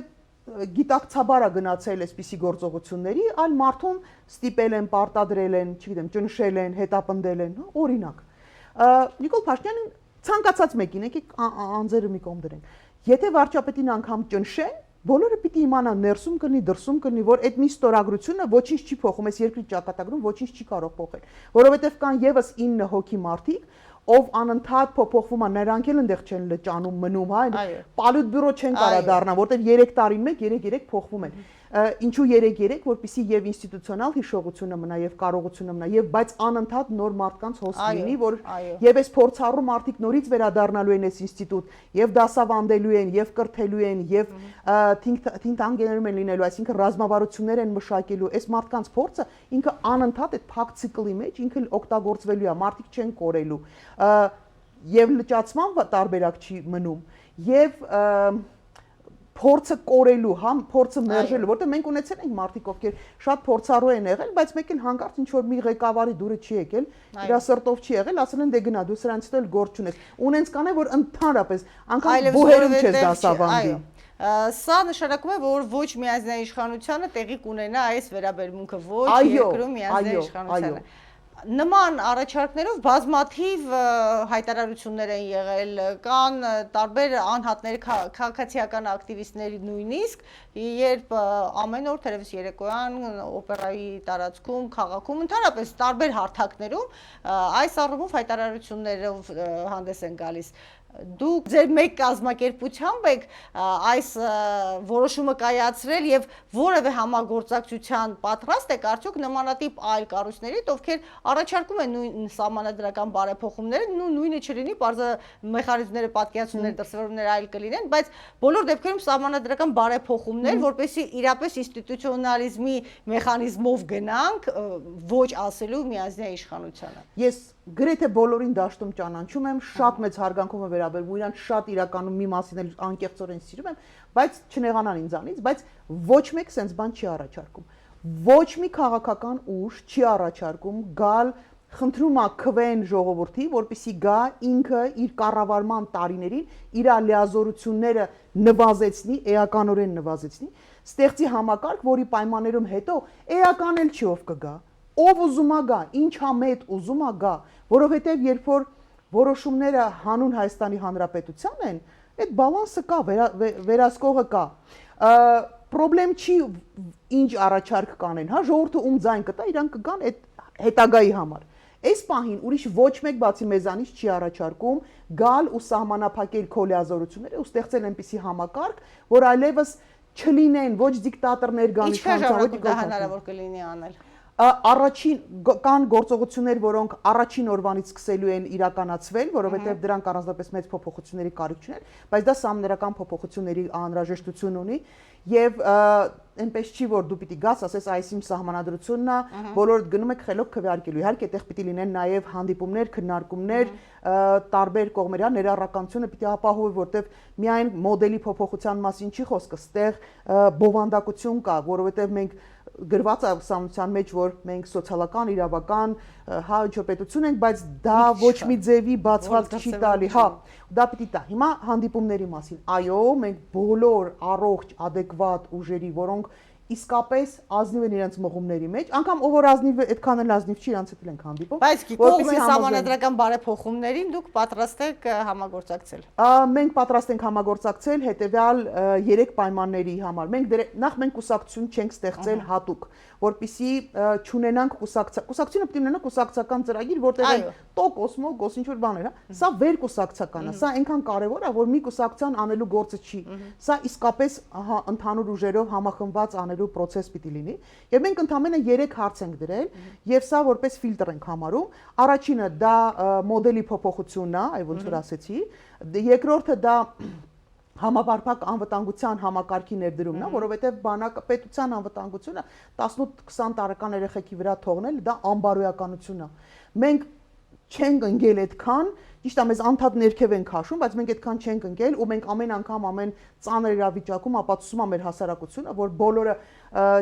գիտակցաբար է գնացել այսպիսի գործողությունների, այլ մարդուն ստիպել են, պարտադրել են, չգիտեմ, ճնշել են, հետապնդել են, օրինակ։ Նիկոլ Փաշինյանին ցանկացած մեկին եկեք անձերը մի կողմ դրենք։ Եթե վարչապետին անգամ ճնշեն, բոլորը պիտի իմանան ներսում կլինի, դրսում կլինի, որ այդ մի ստորագրությունը ոչինչ չի փոխում, այս երկրի ճակատագրում ոչինչ չի կարող փոխել, որովհետև կան եւս 9 հոգի մարդիկ, ով անընդհատ փոփոխվում են, նրանք էլ այնտեղ չեն լճանում, մնում, հա, պալյուտ բյուրո չեն կարա դառնա, որտեղ 3 տարին մեկ 3 փոխվում են։ Ինչու 3 որպեսզի եւ ինստիտուցիոնալ հիշողությունը մնա եւ կարողությունը մնա եւ բայց անընդհատ նոր մարդկանց հոսք լինի, որ եւ այս փորձառու մարդիկ նորից վերադառնալու են այս ինստիտուտ եւ դասավանդելու են եւ կրթելու են եւ թինտանգերում են լինելու, այսինքն ռազմավարություններ են մշակելու, այս մարդկանց փորձը ինքը անընդհատ այդ փակ ցիկլի մեջ ինքը օգտագործվելու է, մարդիկ չեն կորելու եւ լճացման տարբերակ չի մնում եւ փորձը կորելու, հա, փորձը մերժելու, որտեղ մենք ունեցել ենք մարդիկ, ովքեր շատ փորձառու են եղել, բայց մեկ էլ հանկարծ ինչ որ մի ղեկավարի դուրը չի եկել, իր սրտով չի եղել, ասել են դե գնա, դու սրանից էլ գործ չունես։ Ունենց կանե որ ընդհանրապես անգամ բուհերում չես դասավանդի։ Սա նշանակում է, որ ոչ միազնային իշխանությունը տեղի կունենա այս վերաբերմունքը, ոչ երկրում միազնային իշխանությանը։ Նման առաջարկներով բազմաթիվ հայտարարություններ են եղել, կան տարբեր անհատներ, քաղաքացիական ակտիվիստների նույնիսկ, երբ ամեն օր թերևս երեկոյան օպերայի տարածքում, քաղաքում, ընդհանրապես տարբեր հարթակներում այս առումով հայտարարություններով հանդես են գալիս։ Դուք ձեր մեկ կազմակերպությամբ եք այս որոշումը կայացրել եւ որևէ համագործակցության պատրաստ եք արդյոք նմանատիպ այլ կառույցների, ովքեր առաջարկում են նույն սահմանադրական բարեփոխումները, նույնը չլինի, բարձր մեխանիզմները, պատկերացումները, դրսևորումները այլ կլինեն, բայց բոլոր դեպքերում սահմանադրական բարեփոխումներ, որպեսզի իրապես ինստիտուցիոնալիզմի մեխանիզմով գնանք, ոչ ասելու միազնային իշխանությանը։ Ես գրեթե բոլորին դաշտում ճանաչում եմ, շատ մեծ հարգանքով եմ վերաբերվում իրան, շատ իրականում մի մասին էլ անկեղծորեն սիրում եմ, բայց չնեղանան ինձանից, բայց ոչ մեկ sense բան չի առաջարկում։ Ոչ մի քաղաքական ուժ չի առաջարկում գալ խնդրում է քվեն ժողովրդի, որպեսզի գա ինքը իր կառավարման տարիներին իր լիազորությունները նվազեցնի, էականորեն նվազեցնի, ստեղծի համակարգ, որի պայմաններում հետո էական էլ չի ով կգա, ով ուզում է գա, ինչ համետ ուզում է գա, որովհետև երբ որ որոշումները հանուն Հայաստանի Հանրապետության են, այդ բալանսը կա, վերահսկողը կա։ Պրոբլեմ չի ինչ առաջարկ կանեն, հա, ժողովուրդը ում ձայն կտա, իրանք կգան այդ հետագայի համար։ Այս պահին ուրիշ ոչ մեկ բացի մեզանից չի առաջարկում գալ ու սահմանափակել քո լիազորությունները ու ստեղծել այնպիսի համակարգ, որ այլևս չլինեն ոչ դիկտատորներ գան իշխանության, ոչ դա հնարավոր կլինի անել։ Առաջին կան գործողություններ, որոնք առաջին օրվանից սկսելու են իրականացվել, որովհետև դրանք առանձնապես մեծ փոփոխությունների կարիք չունեն, բայց դա սահմանադրական փոփոխությունների անհրաժեշտություն ունի եւ այնպես չի որ դու պիտի գաս, ասես այս իմ սահմանադրությունն է, բոլորդ գնում եք խելոք քվեարկելու։ Իհարկե այդտեղ պիտի լինեն նաեւ հանդիպումներ, քննարկումներ, տարբեր կողմերի ներառականությունը պիտի ապահովի, որտեղ միայն մոդելի փոփոխության մասին չի խոսքը, ստեղ բովանդակություն կա, որովհետև մենք գրված է ուսանության մեջ, որ մենք սոցիալական, իրավական, հա, իջոպետություն ենք, բայց դա ոչ մի ձևի բացված չի տալի, հա, դա պիտի տա։ Հիմա հանդիպումների մասին։ Այո, մենք բոլոր առողջ, adekvat ուժերի, որոնք իսկապես ազնիվ են իրենց մղումների մեջ, անգամ ով որ ազնիվ է, այդքան էլ ազնիվ չի, իրանց հետ ենք հանդիպում։ Բայց կողմի սահմանադրական բարեփոխումներին դուք պատրաստ եք համագործակցել։ Մենք պատրաստ ենք համագործակցել հետեւյալ 3 պայմանների համար։ Նախ մենք կուսակցություն չենք ստեղծել հատուկ, որպեսզի չունենանք կուսակցությունը պետք է ունենա կուսակցական ծրագիր, որտեղ են տոկոս, մոգոս, ինչ որ բաներ, հա։ Սա վերկուսակցական է, սա այնքան կարևոր է, որ մի կուսակցության անելու գործը չի։ Սա իսկապես ընդհանուր ուժերով համախմբված անելու process պիտի լինի, եւ մենք ընդամենը 3 հարց ենք դրել, եւ սա որպես ֆիլտր ենք համարում։ Առաջինը դա մոդելի փոփոխությունն է, այ ոնց որ ասեցի, երկրորդը դա համապարփակ անվտանգության համակարգի ներդրումն է, որովհետև բանակապետության անվտանգությունը 18-20 տարեկան երեխեքի վրա թողնել դա անբարոյականություն է։ Մենք չենք ընկել այդքան, ճիշտ է, մեզ անդադ ներքև են քաշում, բայց մենք այդքան չենք ընկել ու մենք ամեն անգամ ամեն ծանր իրավիճակում ապացուցում է մեր հասարակությունը, որ բոլորը,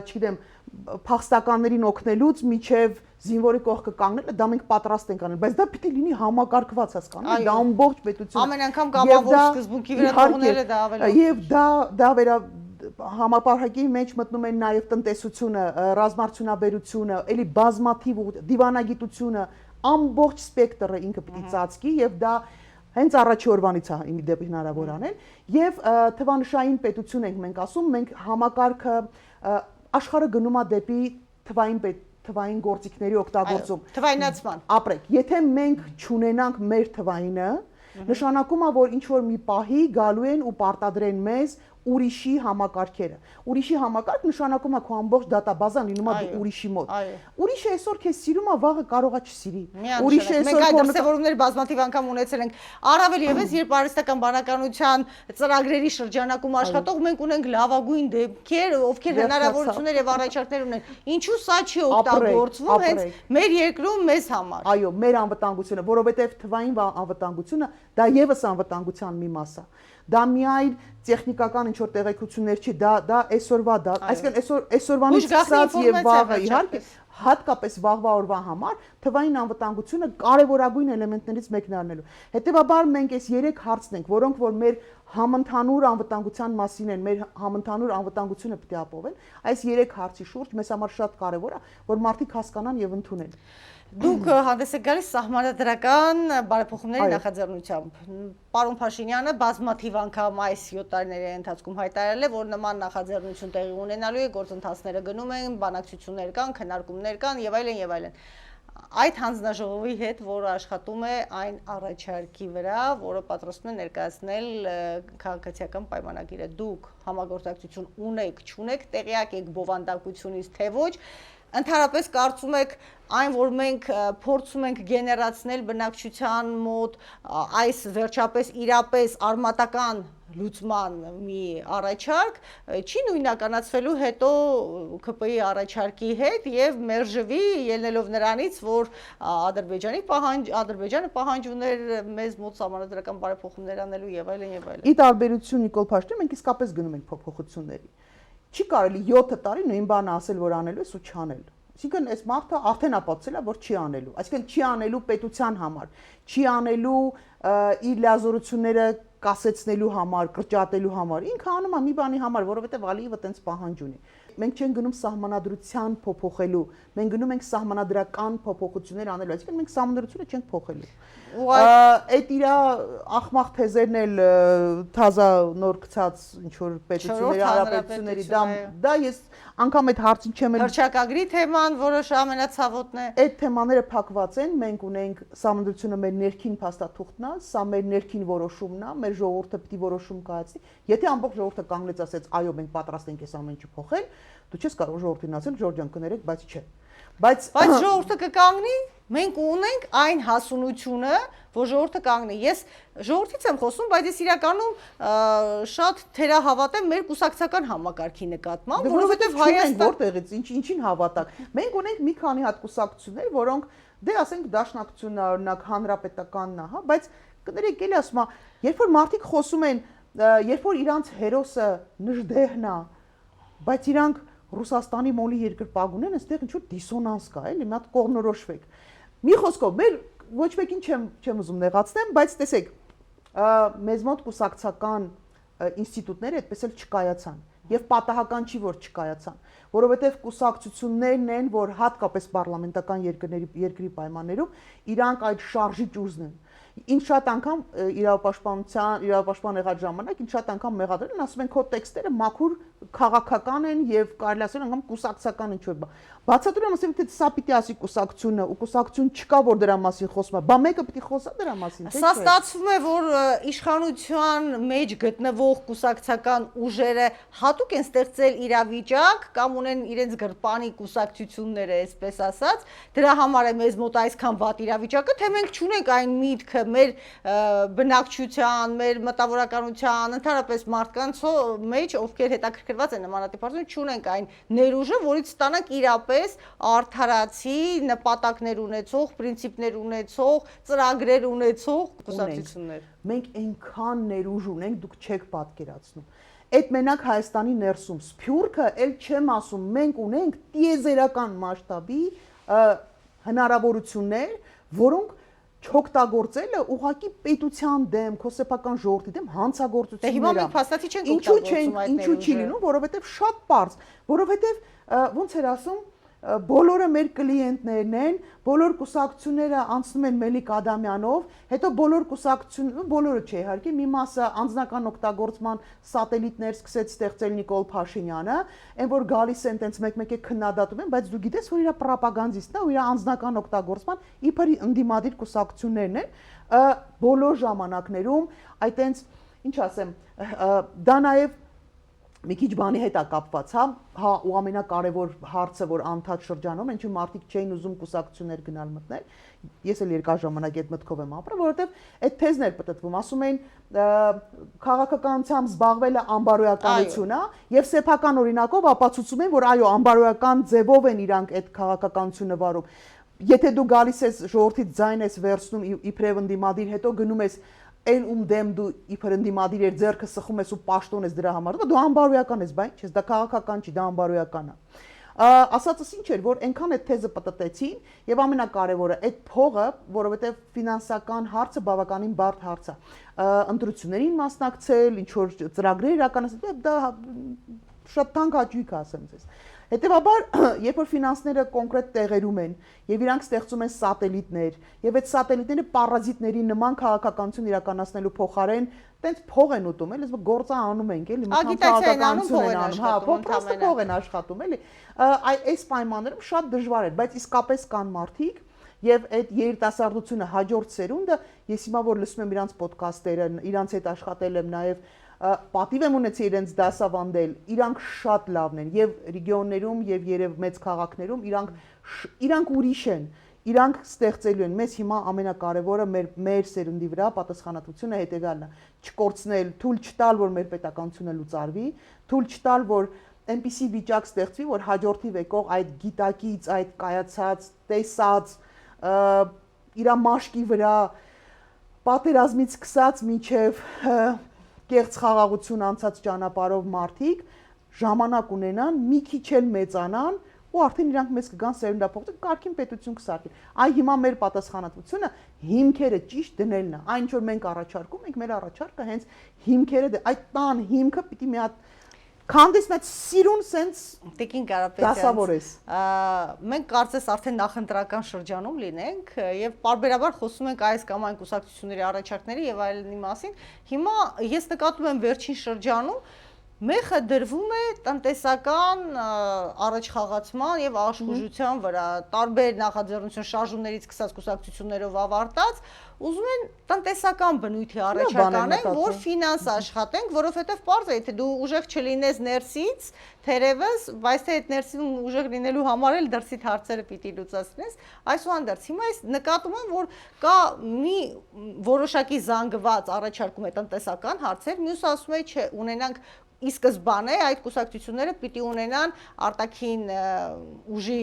չգիտեմ, փախստականներին օգնելուց միջև զինվորի կողքը կանգնելը, դա մենք պատրաստ ենք անել, բայց դա պիտի լինի համակարգված, հասկանու՞մ, դա ամբողջ պետություն։ Ամեն անգամ կամավոր սկզբունքի վրա թողնելը դա ավելի։ Եվ դա համապարփակի մեջ մտնում են նաև տնտեսությունը, ռազմարտունաբերությունը, էլի բազմաթիվ դիվանագիտությունը, ամբողջ սպեկտրը ինքը պիտի ծածկի եւ դա հենց առաջի օրվանից է իմի դեպի հնարավոր անել եւ թվանշային պետություն ենք մենք ասում, մենք համակարգը աշխարհը գնում է դեպի թվային գործիքների օգտագործում։ Թվայնացման։ Ապրեք, եթե մենք չունենանք մեր թվայինը, նշանակում է, որ ինչ որ մի պահի գալու են ու պարտադրեն մեզ ուրիշի համակարգերը։ Ուրիշի համակարգ նշանակում է քո ամբողջ դատաբազան լինում է ուրիշի մոտ։ Ուրիշը այսօր քեզ սիրում է, վաղը կարող է չսիրի։ Ուրիշը այսօր մենք այդ դրսևորումները բազմաթիվ անգամ ունեցել ենք։ Առավել եւս, երբ արհեստական բանականության ծրագրերի շրջանակում աշխատող մենք ունենք լավագույն դեպքեր, ովքեր հնարավորություններ եւ առաջարկներ ունեն։ Ինչու սա չի օգտագործվում հենց մեր երկրում մեզ համար։ Այո, մեր անվտանգությունը, որովհետեւ թվային անվտանգությունը դա եւս անվտանգության մի մաս է։ Դա միայն տեխնիկական ինչ որ տեղեկություններ չի, դա այսօրվա դա, այսինքն այսօրվանից սկսած եւ վաղը իհարկե հատկապես վաղվա օրվա համար թվային անվտանգությունը կարևորագույն էլեմենտներից մեկն է առնելու։ Հետևաբար մենք այս 3 հարցն ենք, որոնք որ մեր համընդհանուր անվտանգության մասին են, մեր համընդհանուր անվտանգությունը պետք է ապահովեն, այս 3 հարցի շուրջ մեզ համար շատ կարևոր է, որ մարդիկ հասկանան եւ ընդունեն։ Դուք հանդես եք գալիս սահմանադրական բարեփոխումների նախաձեռնությամբ։ Պարոն Փաշինյանը բազմաթիվ անգամ այս 7 տարիների ընթացքում հայտարարել է, որ նման նախաձեռնություն տեղի ունենալու է, գործընթացները գնում են, բանակցություններ կան, քննարկումներ կան եւ այլն եւ այլն։ Այդ հանձնաժողովի հետ, որը աշխատում է այն առաջարկի վրա, որը պատրաստում է ներկայացնել քաղաքացիական պայմանագիրը, դուք համագործակցություն ունեք, չունեք, տեղյակ եք բովանդակությունից, թե ոչ, ընդհանրապես կարծում եք այն, որ մենք փորձում ենք գեներացնել բնակչության մոտ այս վերջապես իրապես արմատական լուծման մի առաջարկ, չի նույնականացվելու հետո ՔՊ-ի առաջարկի հետ եւ մերժվի ելնելով նրանից, որ Ադրբեջանը պահանջ ուներ մեզ մոտ սահմանադրական բարեփոխումներ անելու եւ այլն եւ այլն։ Ի տարբերություն Նիկոլ Փաշինյանի, մենք իսկապես գնում ենք փոփոխությունների։ Չի կարելի 7 տարի նույն բանը ասել, որ անելու ես ու չանել։ Այսինքն այս մարդը արդեն ապացուցել է, որ չի անելու։ Այսինքն չի անելու պետության համար, չի անելու իր լիազորությունները կասեցնելու համար, կրճատելու համար։ Ինքը անում է մի բանի համար, որովհետև Ալիևը տենց պահանջ ունի։ Մենք չենք գնում սահմանադրության փոփոխելու, մենք գնում ենք սահմանադրական փոփոխություններ անելու, այսինքն մենք սահմանադրությունը չենք փոխելու։ Այդ իր ախմախ թեզերն էլ թազա նոր գցած ինչ որ պետությունների հարաբերությունների դա ես անգամ այդ հարցին չեմ էլ հռչակագրի թեման, որը ամենացավոտն է։ Այդ թեմաները փակված են, մենք ունենք սահմանադրությունը մեր ներքին փաստաթուղթն է, սա մեր ներքին որոշումն է, մեր ժողովուրդը պիտի որոշում կայացնի։ Եթե ամբողջ ժողովուրդը կանգնեց ասեց, այո, մենք պատրաստ ենք այս ամեն ինչը փոխել, դու չես կարող ժողովրդին ասել, Ժորժան կներեք, բայց չէ։ Բայց ժողովուրդը կկանգնի, մենք ունենք այն հասունությունը, որ ժողովուրդը կանգնի։ Ես ժողովրդից եմ խոսում, բայց ես իրականում շատ թերահավատ եմ մեր կուսակցական համակարգի նկատմամբ, որովհետև Հայաստան որտեղից ինչին հավատակ։ Մենք ունենք մի քանի հատ կուսակցություններ, որոնք դե ասենք դաշնակցությունն է, օրինակ հանրապետականն է, հա, բայց կներեք էլի ասում եմ, երբ որ մարդիկ խոսում են, երբ որ իրանց հերոսը Նժդեհն է, բայց իրանք Ռուսաստանի մոլի երկրպագուն են, այստեղ ինչ-որ դիսոնանս կա, էլի, մի հատ կողմնորոշվեք։ Մի խոսքով, մեր ոչ մեկին չեմ ուզում նեղացնեմ, բայց տեսեք, մեզ մոտ կուսակցական ինստիտուտները այդպես էլ չկայացան, եւ պատահական չի, որ չկայացան, որովհետեւ կուսակցություններն են, որ հատկապես պարլամենտական երկրի պայմաններում իրանք այդ շարժիչ ուժն են։ Ինչ շատ անգամ իրավապաշտպան եղած ժամանակ ինչ շատ անգամ մեղադրել են, ասում են քո տեքստերը մաքուր քաղաքական են եւ կարելի ասել անգամ կուսակցական ինչ որ բան։ Բացատրում եմ, ասեմ, թե սա պիտի ասի կուսակցությունը, ու կուսակցություն չկա, որ դրա մասին խոսում է։ Բա մեկը պիտի խոսա դրա մասին, թե՞ չէ։ Սա ստացվում է, որ իշխանության մեջ գտնվող կուսակցական ուժերը հատուկ են ստեղծել իրավիճակ կամ ունեն իրենց գրպանի կուսակցությունները, այսպես ասած, դրա համար է մեզ մոտ այսքան վատ իրավիճակը, թե մենք չունենք այն միտքը մեր բնակչության, մեր մտավորականության, ընդհանրապես մարդկանց մեջ, ովքեր հետաքրքրված են նմանատիպ հարցերում, չունենք այն ներուժը, որից ստանանք իրապես արդարացի նպատակներ ունեցող, պրինցիպներ ունեցող, ծրագրեր ունեցող կուսակցություններ։ Մենք այնքան ներուժ ունենք, դուք չեք պատկերացնում։ Այդ մենակ Հայաստանի ներսում Սփյուռքը, էլ չեմ ասում, մենք ունենք տիեզերական մասշտաբի հնարավորություններ, որոնք չօգտագործելը ուղղակի պետության դեմ, քո սեփական ժողովրդի դեմ հանցագործություններ է։ Դե հիմա մենք փաստացի չենք Ինչու օգտագործում այդ ինչու չի լինում, որովհետև շատ པարզ, որովհետև ոնց էր ասում, բոլորը մեր կլիենտներն են, բոլոր կուսակցությունները անցնում են Մելիք Ադամյանով, հետո բոլոր կուսակցությունները, բոլորը չէ իհարկե, մի մասը անձնական օգտագործման սատելիտներ սկսեց ստեղծել Նիկոլ Փաշինյանը, այն որ գալիս են տենց մեկ-մեկ է քննադատում են, բայց դու գիտես, որ իր ռոպագանդիստն է ու իր անձնական օգտագործման իբր ընդդիմադիր կուսակցություններն են, բոլոր ժամանակներում, այդ տենց, ինչ ասեմ, դա նաև մի քիչ բանի հետ է կապված, հա, ու ամենակարևոր հարցը, որ անդադ շրջանում են, ինչու մարդիկ չէին ուզում կուսակցություններ գնալ մտնել, ես էլ երկար ժամանակ այդ մտքով եմ ապրել, որովհետև այդ թեզն էր պատտվում, ասում էին քաղաքականությամբ զբաղվելը անբարոյականություն է, եւ սեփական օրինակով ապացուցում են, որ այո, անբարոյական ձևով են իրանք այդ քաղաքականությունը վարում։ Եթե դու գալիս ես ժողովրդից ձայն ես վերցնում իբրև ընդդիմադիր, հետո գնում ես այն ում դեմ դու իբր ընդդիմադիր ես ձեռքը սխում ես ու պաշտոն ես դրա համար, դու անբարոյական ես, բայց չես, դա քաղաքական չի, դա անբարոյական է։ Ասածս ինչ էր, որ այնքան այդ թեզը պատտեցին եւ ամենակարևորը այդ փողը, որովհետեւ ֆինանսական հարցը բավականին բարդ հարց է։ Ընտրություններին մասնակցել, ինչ որ ծրագրեր իրականացնել, դա շատ թանկ հաճույք է, ասեմ ձեզ։ Հետևաբար, երբ որ ֆինանսները կոնկրետ տեղերում են եւ իրանք ստեղծում են սատելիտներ, եւ այդ սատելիտները պարազիտների նման քաղաքականություն իրականացնելու փոխարեն տենց փող են ուտում, էլի, գործը անում ենք, էլի, մի քաղաքականություն են անում, հա, փող են աշխատում, էլի։ Այս պայմաններում շատ դժվար է, բայց իսկապես կան մարդիկ եւ այդ երիտասարդությունը հաջորդ սերունդը, ես հիմա որ լսում եմ իրանց ոդկասթերը, իրանց հետ աշխատել եմ նաեւ պատիվ եմ ունեցել իրենց դասավանդել, իրանք շատ լավն են եւ ռեգիոններում եւ երև մեծ քաղաքներում իրանք ուրիշ են, իրանք ստեղծելու են։ Մեզ հիմա ամենակարևորը մեր սերունդի վրա պատասխանատվությունը հետեւյալն է՝ չկորցնել, թույլ չտալ, որ մեր պետականությունը լուծարվի, թույլ չտալ, որ այնպիսի վիճակ ստեղծվի, որ հաջորդի վեկող այդ գիտակից, այդ կայացած, տեսած, իր մաշկի վրա պատերազմից սկսած մինչև կեղծ խաղաղություն անցած ճանապարհով մարդիկ ժամանակ ունենան, մի քիչ էլ մեծանան ու արդեն իրանք մեզ կգան սերունդափոխել, կարգին պետություն կսարքեն։ Այ հիմա մեր պատասխանատվությունը հիմքերը ճիշտ դնելն է։ Այն ինչ որ մենք առաջարկում ենք, մեր առաջարկը հենց հիմքերը, այդ տան հիմքը պիտի մի հատ քանդեսնած սիրուն սենց Տիկին Կարապետյան դասավորես։ Մենք կարծես արդեն նախընտրական շրջանում լինենք եւ պարբերաբար խոսում ենք այս կամ այն կուսակցությունների առաջարկների եւ այլնի մասին։ Հիմա ես նկատում եմ վերջին շրջանում մեխը դրվում է տնտեսական առաջխաղացման եւ աշխուժության վրա, տարբեր նախաձեռնություն շարժումներից սկսած կուսակցություններով ավարտած, ուզում են տնտեսական բնույթի առաջարկ անեն, որ ֆինանս աշխատենք, որովհետեւ պարզ է, եթե դու ուժեղ չլինես ներսից, թերևս, բայց թե այդ ներսում ուժեղ լինելու համար էլ դրսից հարցերը պիտի լուծացնես, այսուհանդերձ հիմա ես նկատում եմ, որ կա մի որոշակի զանգված առաջարկում է տնտեսական հարցեր, մյուսը ասում է, չէ, ունենանք ի սկզբանե այդ կուսակցությունները պիտի ունենան արտաքին ուժի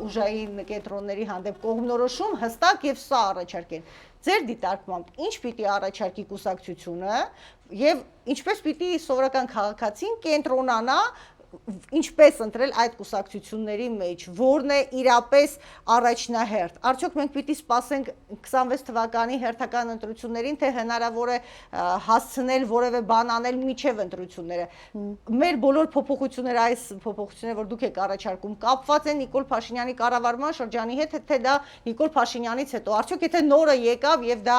ուժային կենտրոնների հանդեպ կողմնորոշում հստակ եւ սա առաջարկեն։ Ձեր դիտարկմամբ ինչ պիտի առաջարկի կուսակցությունը եւ ինչպես պիտի սովորական քաղաքացին կենտրոնանա ինչպես ընտրել այդ կուսակցությունների մեջ, որն է իրապես առաջնահերթ։ Արդյոք մենք պիտի սպասենք 26 թվականի հերթական ընտրություններին, թե հնարավոր է հասցնել որևէ բան անել միջև ընտրությունները։ Մեր բոլոր փոփոխությունները, այս փոփոխությունները, որ դուք եք առաջարկում, կապված են Նիկոլ Փաշինյանի կառավարման շրջանի հետ, թե դա Նիկոլ Փաշինյանից հետո։ Արդյոք եթե նորը եկավ եւ դա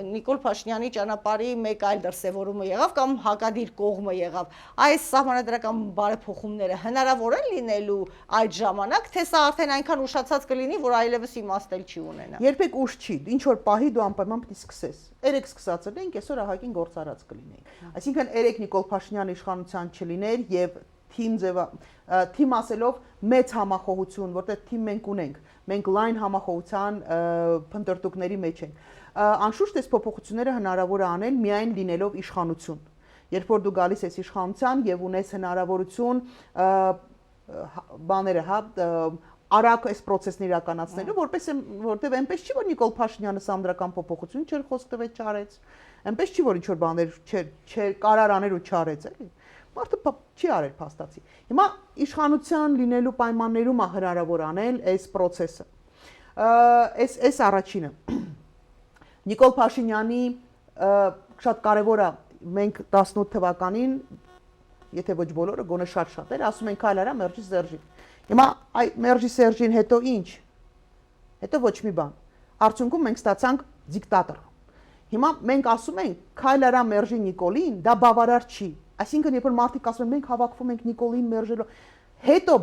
Նիկոլ Փաշինյանի ճանապարհի մեկ այլ դրսևորումը եղավ կամ հակադիր կողմը եղավ, այս սահմանադրական բարեփոխումները հնարավոր են լինելու այդ ժամանակ, թե սա արդեն այնքան ուշացած կլինի, որ այլևս իմաստ չի ունենա։ Երբեք ուշ չի, ինչ որ պահի դու անպայման պիտի սկսես։ Երեք սկսածել ենք, այսօր ահագին գործարած կլինի։ Այսինքն երեք Նիկոլ Փաշինյանի իշխանության չլիներ եւ թիմ ասելով մեծ համախոհություն, որտեղ թիմ մենք ունենք, մենք լայն համախոհության փնտրտուկների մեջ ենք։ Անշուշտ այս փոփոխությունները հնարավոր է անել միայն լինելով իշխանություն։ Երբ որ դու գալիս ես իշխանության եւ ունես հնարավորություն բաները, հա, արագ այս process-ն իրականացնելու, որտեղ այնպես չի, որ Նիկոլ Փաշինյանը սამდրական փոփոխություն չէր խոսք տվեց չարեց, այնպես չի, որ ինչ որ բաներ չէր կարար աներ ու չարեց, էլի։ Մարդը չի արել փաստացի։ Հիմա իշխանության լինելու պայմաններում է հնարավոր անել այս process-ը։ Այս առաջինը։ Նիկոլ Փաշինյանի շատ կարևոր է մենք 18 թվականին եթե ոչ բոլորը գոնե շատ-շատերը ասում են քայլ արա Մերժի Սերժին։ Հիմա այ Մերժի Սերժին հետո ինչ։ Հետո ոչ մի բան։ Արդյունքում մենք ստացանք դիկտատոր։ Հիմա մենք ասում ենք քայլ արա Մերժի Նիկոլին, դա բավարար չի։ Այսինքն երբ որ մարդիկ ասում են մենք հավաքվում ենք Նիկոլին մերժելու, հետո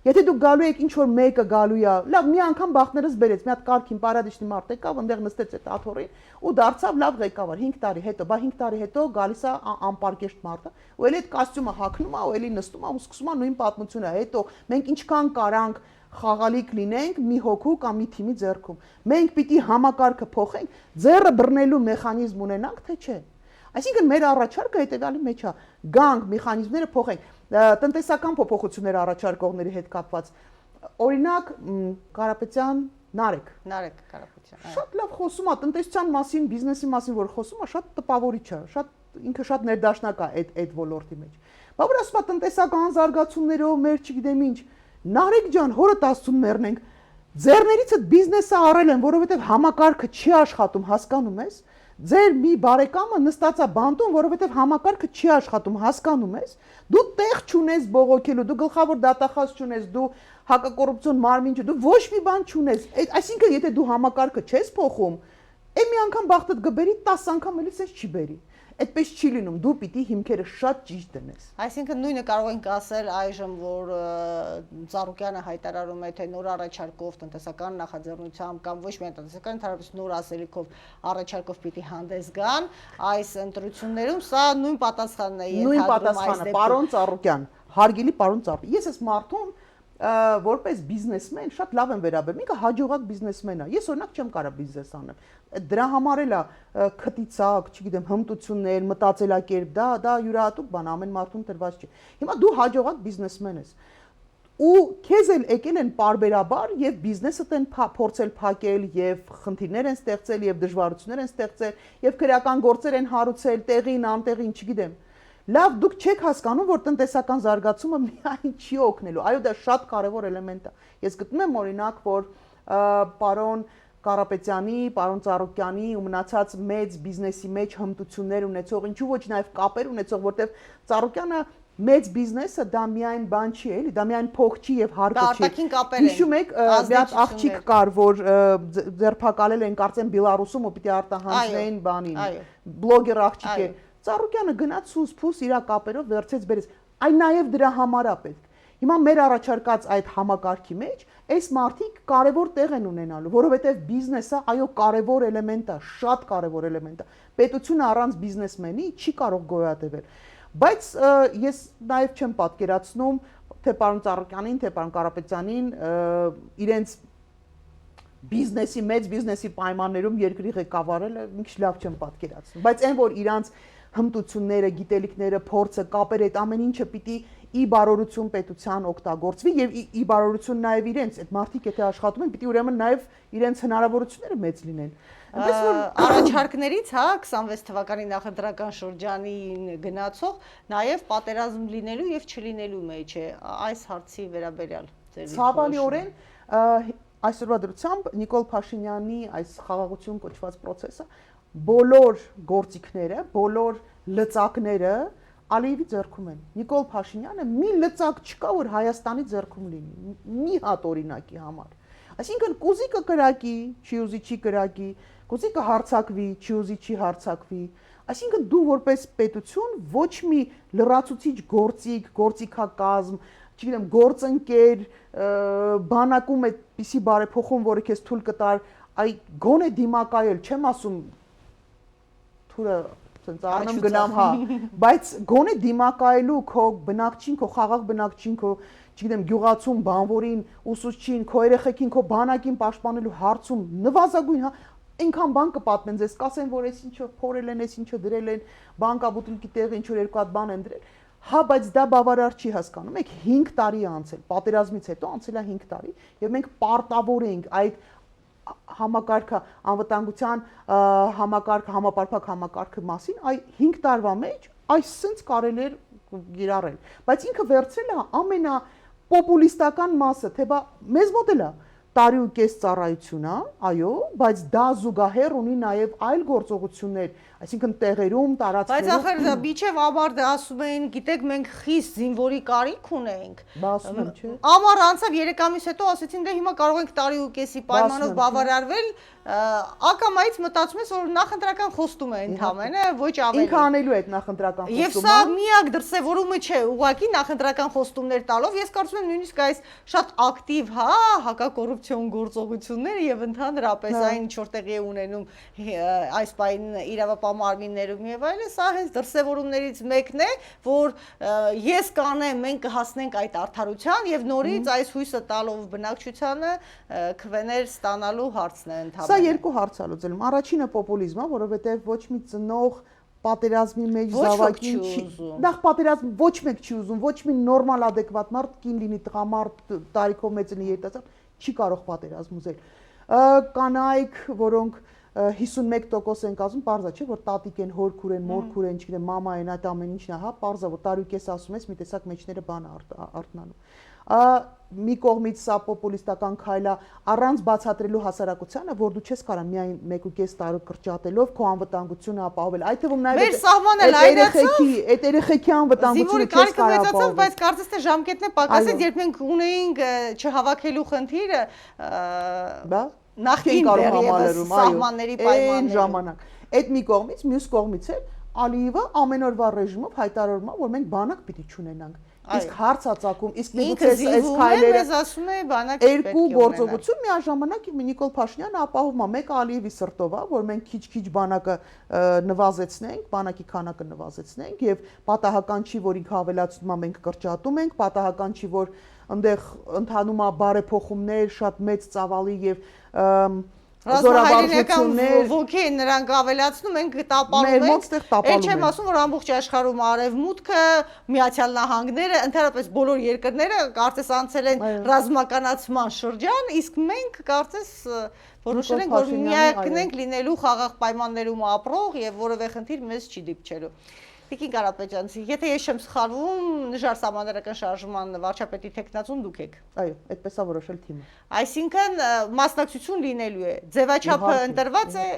եթե դուք գալու եք ինչ որ մեկը գալու է, լավ մի անգամ բախտներս բերեց, մի հատ կարգին պարադիշնի մարդ եկավ, այնտեղ նստեց այդ աթոռին ու դարձավ լավ ղեկավար 5 տարի հետո, 5 տարի հետո գալիս է անպարկեշտ մարդը, ու էլի այդ կոստյումը հագնում է, ու էլի նստում է ու սկսում է նույն պատմությունը, հետո մենք ինչքան կարանք խաղալիք լինենք մի հոգու կամ մի թիմի ձեռքում։ Մենք պիտի համակարգը փոխենք, ձեռը բռնելու մեխանիզմ ունենանք, թե չէ։ Այսինքն մեր առաջարկը հետևյալի մեջ է՝ գանք մեխանիզմները փոխենք, տնտեսական փոփոխություններ առաջարկողների հետ կապված։ Օրինակ Կարապետյան Նարեկ Կարապետյան։ Շատ լավ խոսում է տնտեսության մասին, բիզնեսի մասին, որ խոսում է, շատ տպավորիչ է, ինքը շատ ներդաշնակ է այդ ոլորտի մեջ։ Բա որ ասում է տնտեսական զարգացումներով մեր չգիտեմ ինչ, Նարեկ ջան, հորդ Աստծուն մեռնենք, ձեռներիցդ բիզնեսը առել են, որովհետև համակարգը չի աշխատում, հասկանում ես։ Ձեր մի բարեկամը նստած է բանտում, որովհետև համակարգը չի աշխատում, հասկանում ես։ Դու տեղ չունես բողոքելու, դու գլխավոր դատախազ չունես, դու հակակոռուպցիոն մարմին չունես, դու ոչ մի բան չունես։ Այսինքն եթե դու համակարգը չես փոխում, մի անգամ բախտդ գբերի 10 անգամ էլի սենց չի բերի։ Այդպես չի լինում, դու պիտի հիմքերը շատ ճիշտ դնես։ Այսինքն նույնը կարող ենք ասել այժմ, որ Ծառուկյանը հայտարարում է, թե նոր առաջարկով տնտեսական նախաձեռնությամբ կամ ոչ միայն տնտեսական, ընդհանրապես նոր ասելիքով առաջարկով պիտի հանդես գան այս ընտրություններում, սա նույն պատասխանն է Նույն պատասխանը, պարոն Ծառուկյան, հարգելի պարոն Ծառուկյան, ես այս մարդուն որպես բիզնեսմեն շատ լավ եմ վերաբերում, ինքը հաջողակ բիզնեսմեն է, ես օրինակ չեմ կարող բիզնես անեմ, դրա համար էլ է քտիցակ, չգիտեմ, հմտություններ, մտածելակերպ, դա յուրահատուկ բան, ամեն մարդուն տրված չի։ Հիմա դու հաջողակ բիզնեսմեն ես, ու քեզ էլ եկել են պարբերաբար եւ բիզնեսդ են փորձել փակել եւ խնդիրներ են ստեղծել եւ դժվարություններ են ստեղծել եւ քրեական գործեր են հարուցել տեղին, անտեղին, չգիտեմ։ Լավ, դուք չեք հասկանում, որ տնտեսական զարգացումը միայն չի օգնելու։ Այո, դա շատ կարևոր էլեմենտ է։ Ես գտնում եմ օրինակ, որ պարոն Կարապետյանի, պարոն Ծառուկյանի ու մնացած մեծ բիզնեսի մեջ հմտություններ ունեցող, ինչու ոչ նաև կապեր ունեցող, որտեղ Ծառուկյանը մեծ բիզնեսը դա միայն բան չի, էլի, դա միայն փող չի եւ հարկը չի։ Հիշում եք, մի հատ աղջիկ կար, որ ձերբակալել են, կարծեմ Բելարուսում, ու պիտի արտահանվեն բանին։ Բլոգեր աղջիկ է։ Ծառուկյանը գնաց սուս-փուս իր կապերով վերցեց բերեց։ Այն նաև դրա համար է պետք։ Հիմա մեր առաջարկած այդ համակարգի մեջ այս մարդիկ կարևոր տեղ են ունենալու, որովհետև բիզնեսը այո կարևոր էլեմենտ է, շատ կարևոր էլեմենտ է։ Պետությունը առանց բիզնեսմենի չի կարող գոյատևել։ Բայց ես նաև չեմ պատկերացնում թե պարոն Ծառուկյանին, թե պարոն Կարապետյանին իրենց բիզնեսի մեծ բիզնեսի պայմաններում երկրի ղեկավարելը մի քիչ լավ չեմ պատկերացնում, բայց այն որ իրանց հմտությունները, գիտելիքները, փորձը, կապերը, այդ ամեն ինչը պիտի ի բարօրություն պետության օգտագործվի եւ ի բարօրություն նաեւ իրենց, այդ մարդիկ եթե աշխատում են, պիտի ուրեմն նաեւ իրենց հնարավորությունները մեծ լինեն։ Այնպես որ առաջարկներից, հա, 26 թվականի նախընտրական շրջանին գնացող նաեւ պատերազմ լինելու եւ չլինելու մեջ է այս հարցի վերաբերյալ ձեր։ Ցավալիորեն այսօրվա դրությամբ Նիկոլ Փաշինյանի այս խաղաղություն կոչված process-ը բոլոր գործիքները, բոլոր լծակները Ալիևի ձեռքում են։ Նիկոլ Փաշինյանը մի լծակ չկա, որ Հայաստանի ձեռքում լինի, մի հատ օրինակի համար։ Այսինքն կուզիկը կրակի, չի ուզի չի կրակի, կուզիկը հարցակվի, չի ուզի չի հարցակվի։ Այսինքն դու որպես պետություն ոչ մի լրացուցիչ գործիք, գործիքակազմ, չգիտեմ, գործընկեր, բանակում այդպիսի բարեփոխում, որը քեզ թույլ կտար, այ գոնե դիմակայել, չեմ ասում թուրը ցենց առնեմ գնամ, հա, բայց գոնե դիմակայելու քո բնակչին, քո խաղաղ բնակչին, քո, չգիտեմ, գյուղացուն, բանվորին, ուսուցչին, քո երեխեքին, քո բանակին պաշտպանելու հարցում նվազագույն, հա, այնքան բան կպատմեն ձեզ, կասեն, որ այս ինչը փորել են, այս ինչը դրել են, բանկաբուտիլկի տեղ ինչ որ երկու հատ բան են դրել։ Հա, բայց դա բավարար չի, հասկանում եք, 5 տարի է անցել, պատերազմից հետո անցել է 5 տարի, եւ մենք պարտավոր ենք այդ համակարգը անվտանգության համակարգ համապարփակ համակարգի մասին այ 5 տարվա մեջ այսինքն կարելի էր գիրառել բայց ինքը վերցրել է ամենա պոպուլիստական մասը թե բա մեզ մոտ էլ է տարի ու կես ծառայություն է, այո, բայց դա զուգահեռ ունի նաև այլ գործողություններ, այսինքն տեղերում, Բայց տարածքներում։ ախր միջև ամառը ասում էին, գիտեք, մենք խիստ զինվորի կարիք ունենք։ Բա ասում եմ, չէ։ Ամառ անցավ 3 ամիս հետո ասեցին, դե հիմա կարող ենք տարի ու կեսի պայմանով բավարարվել, ակամայից մտածում ես, որ նախընտրական խոստում է ընդամենը, ոչ ավելի։ Ինքը անելու է այդ նախընտրական խոստումը։ Եվ սա միակ դրսևորումը չէ, ուղղակի նախընտրական խոստումներ տալով, ես կարծում եմ նույնիսկ այս շատ ակտիվ, հակակոռուպցիոն գործողությունները եւ ընդհանրապես այն ինչ որ տեղի է ունենում այս պայն իրավապահ մարմիններում եւ այլն, սա հենց դրսևորումներից մեկն է, որ ես կանեմ, մենք կհասնենք այդ արդարության եւ նորից այս հույսը տալով բնակչությանը քվեներ ստանալու հարցն է ընդհանրապես։ Սա երկու հարց է լուծելում։ Առաջինը պոպուլիզմ է, որովհետեւ ոչ մի ծնող պատերազմի մեջ զավակին չի, նախ պատերազմ ոչ մեկ չի ուզում, ոչ մի նորմալ adekvat մարդ, կին լինի տղամարդ, տարիքով մեծ լինի երիտասարդ, չի կարող պատերազմ ուզել։ Կանայք, որոնք 51% են կազմում, պարզա չէ, որ տատիկ են, հորքուր են, մորքուր են, չգիտեմ, մամա են, այդ ամեն ինչն է, հա, պարզա, որ տարի ու կես ասում ես, մի տեսակ մեջները բան արտնանում։ Մի կողմից սա պոպուլիստական քայլ է առանց բացատրելու հասարակությանը, որ դու չես կարող միայն 1.5 տարի կրճատելով քո անվտանգությունը ապահովել։ Այդ թվում նաև մեր սահմանը լայնացավ, այդ երեխեքի անվտանգությունը չես կարող ապահովել։ Բայց կարծես թե ժամկետն է պակասեց, երբ մենք ունեինք չհավաքելու խնդիրը, նախկին դեռևս սահմանների պայմաններում ժամանակ։ Այդ մի կողմից, մյուս կողմից է Ալիևը ամեն օրվա ռեժիմով հայտարարում է, որ մենք բանակ պիտի չունենանք։ Իսկ հարց ածակում, իսկ միգուցե այս քայլերը մեզ ասում է բանակ երկու գործողություն միաժամանակ Նիկոլ Փաշինյանը ապահովում է մեկը Ալիևի սրտով է, որ մենք քիչ-քիչ բանակը նվազեցնենք, բանակի քանակը նվազեցնենք եւ պատահական չի, որ ինքը ավելացնում է, մենք կրճատում ենք, պատահական չի, որ այնտեղ ընթանում է բարեփոխումներ, շատ մեծ ծավալի եւ Ռազմահայրենական ոգի են նրանք ավելացնում, մենք տապալում ենք, էլ չեմ ասում, որ ամբողջ աշխարհում արևմուտքը, Միացյալ Նահանգները, ընդհանրապես բոլոր երկրները կարծես անցել են ռազմականացման շրջան, իսկ մենք կարծես որոշել ենք, որ միակն ենք լինելու խաղաղ պայմաններում ապրող եւ որևէ խնդիր մեզ չի դիպչելու։ Տիկին Կարապետյան, եթե ես չեմ սխալվում, Նժար Սահմանադրական շարժման վարչապետի տեխնացուն դուք եք։ Այո, այդպես է որոշել թիմը։ Այսինքն մասնակցություն լինելու է, ձևաչափը ընտրված է,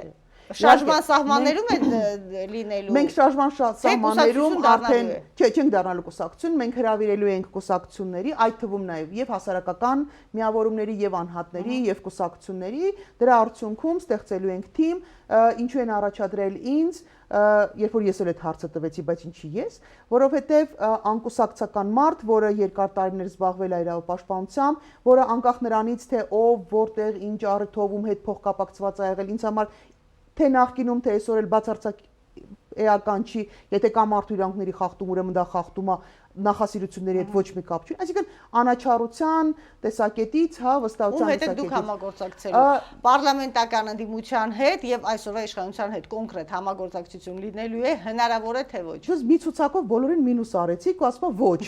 շարժման սահմաններում է լինելու։ Մենք շարժման սահմաններում արդեն չենք դառնալու կուսակցություն, մենք հրավիրելու ենք կուսակցությունների, այդ թվում նաև եւ հասարակական միավորումների եւ անհատների եւ կուսակցությունների, դրա արդյունքում ստեղծելու ենք թիմ, ինչու են առաջադրել ինձ, երբ որ ես էլ այդ հարցը տվեցի, բայց ինչի ես, որովհետև անկուսակցական մարդ, որը երկար տարիներ զբաղվել է իրավապաշտպանությամբ, որը անկախ նրանից թե ով, որտեղ, ինչ առիթով ում հետ փոխկապակցված է եղել, ինձ համար թե նախկինում, թե այսօր էլ բացարձակ էական չի, եթե կա մարդու իրավունքների խախտում, ուրեմն դա խախտում է նախասիրությունների հետ ոչ մի կապ չունի, այսինքն անաչառության տեսակետից, հա, վստահության տեսակետից։ Ում հետ դուք համագործակցելու պարլամենտական ընդդիմության հետ եւ այսօրվա իշխանության հետ կոնկրետ համագործակցություն լինելու է, հնարավոր է թե ոչ։ Դուք մի ցուցակով բոլորին մինուս արեցիք ու ասում ոչ։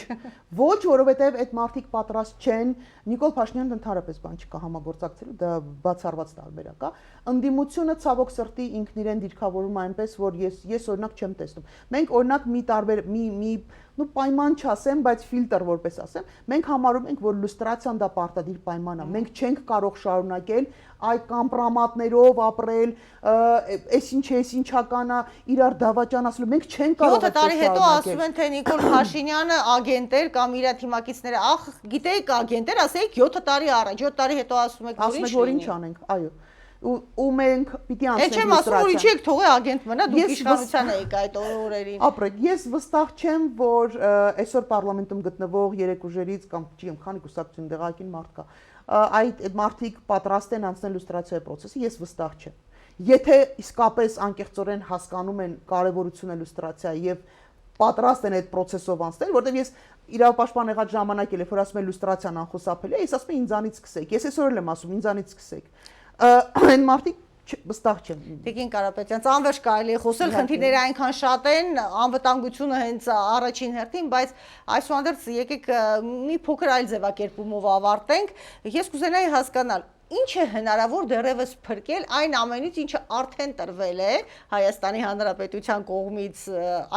Ոչ, որովհետեւ այդ մարդիկ պատրաստ չեն, Նիկոլ Փաշինյանն ընդհանրապես բան չկա համագործակցելու, դա բացառված տարբերակ է։ Ընդդիմությունը ցավոք սրտի ինքն իրեն դիրքավորում այնպես, որ ես օրինակ չեմ տեսնում։ Մենք օրինակ մի տարբեր մի պայման չասեմ, բայց ֆիլտր որպես ասեմ, մենք համարում ենք, որ լուստրացիան դա պարտադիր պայման է։ Մենք չենք կարող շարունակել այդ կամպրոմատներով ապրել, այսինչ է, ինչական է, իրար դավաճան ասելու, մենք չենք կարող 7 տարի հետո ասում են, թե Նիկոլ Փաշինյանը ագենտ էր կամ իր թիմակիցները, ախ, գիտեիք ագենտ էր, ասեիք 7 տարի առաջ, 7 տարի հետո ասում եք, որ ինչ անենք, այո։ Ու մենք պիտի անցնենք լուստրացիան։ Չեմ ասում, որ ինչի եք թողել ագենտ մնա, դուք իշխանության եք այդ օրերին։ Ապրեք, ես վստահ չեմ, որ այսօր պարլամենտում գտնվող երեք ուժերից կամ չգիտեմ, քանի կուսակցություն դեղակին մարդ կա, այդ մարդիկ պատրաստ են անցնել լուստրացիայի process-ը, ես վստահ չեմ։ Եթե իսկապես անկեղծորեն հասկանում են կարևորությունը լուստրացիայի եւ պատրաստ են այդ process-ով անցնել, որտեղ ես իրավապաշտպան եղած ժամանակ էլ որ ասում են լուստրացիան անխուսափելի է, ես ասում եմ ինձանից սկսեք։ Ես այսօր էլ եմ ասում ինձանից սկսեք։ Այն մարդիկ վստահ չեմ։ Տիկին Կարապետյան, անվերջ կարելի է խոսել, խնդիրները այնքան շատ են, անվտանգությունը հենց առաջին հերթին, բայց այսուհանդերձ եկեք մի փոքր այլ ձևակերպումով ավարտենք։ Ես կուզենայի հասկանալ, ինչ է հնարավոր դեռևս փրկել այն ամենից, ինչը արդեն տրվել է Հայաստանի Հանրապետության կողմից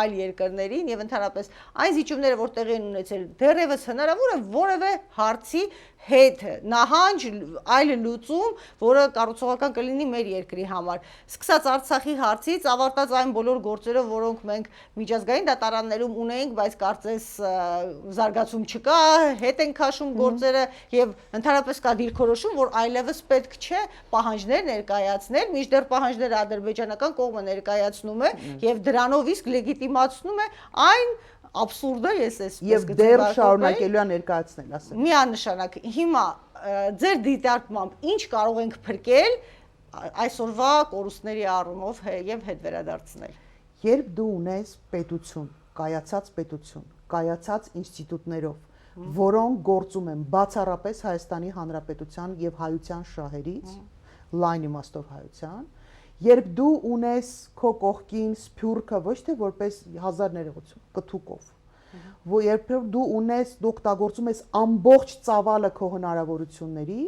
այլ երկրներին եւ ընդհանրապես այն զիջումները, որ տեղի են ունեցել, դեռևս հնարավոր է որևէ հարցի հետ նահանջ այլ լուծում, որը կառուցողական կլինի մեր երկրի համար։ Սկսած Արցախի հարցից, ավարտած այն բոլոր գործերը, որոնք մենք միջազգային դատարաններում ունենք, բայց կարծես զարգացում չկա, հետ են քաշում գործերը եւ ընդհանրապես կա դիրքորոշում, որ այլևս պետք չէ պահանջներ ներկայացնել, մինչդեռ պահանջները ադրբեջանական կողմը ներկայացնում է եւ դրանով իսկ լեգիտիմացնում է այն абսուրդը ես եւ դեռ շարունակելու է ներկայացնել, ասեմ։ Միանշանակ հիմա ձեր դիտարկմամբ ինչ կարող ենք փրկել այսօրվա կորուստների առումով եւ հետ վերադարձնել։ Երբ դու ունես պետություն, կայացած ինստիտուտներով, որոնք գործում են բացառապես Հայաստանի Հանրապետության եւ հայության շահերից, լայն իմաստով հայության, երբ դու ունես քո կողքին սփյուռքը ոչ թե որպես 1000 ներողություն, կթուկով, երբ դու ունես, դու օգտագործում ես ամբողջ ծավալը քո հնարավորությունների,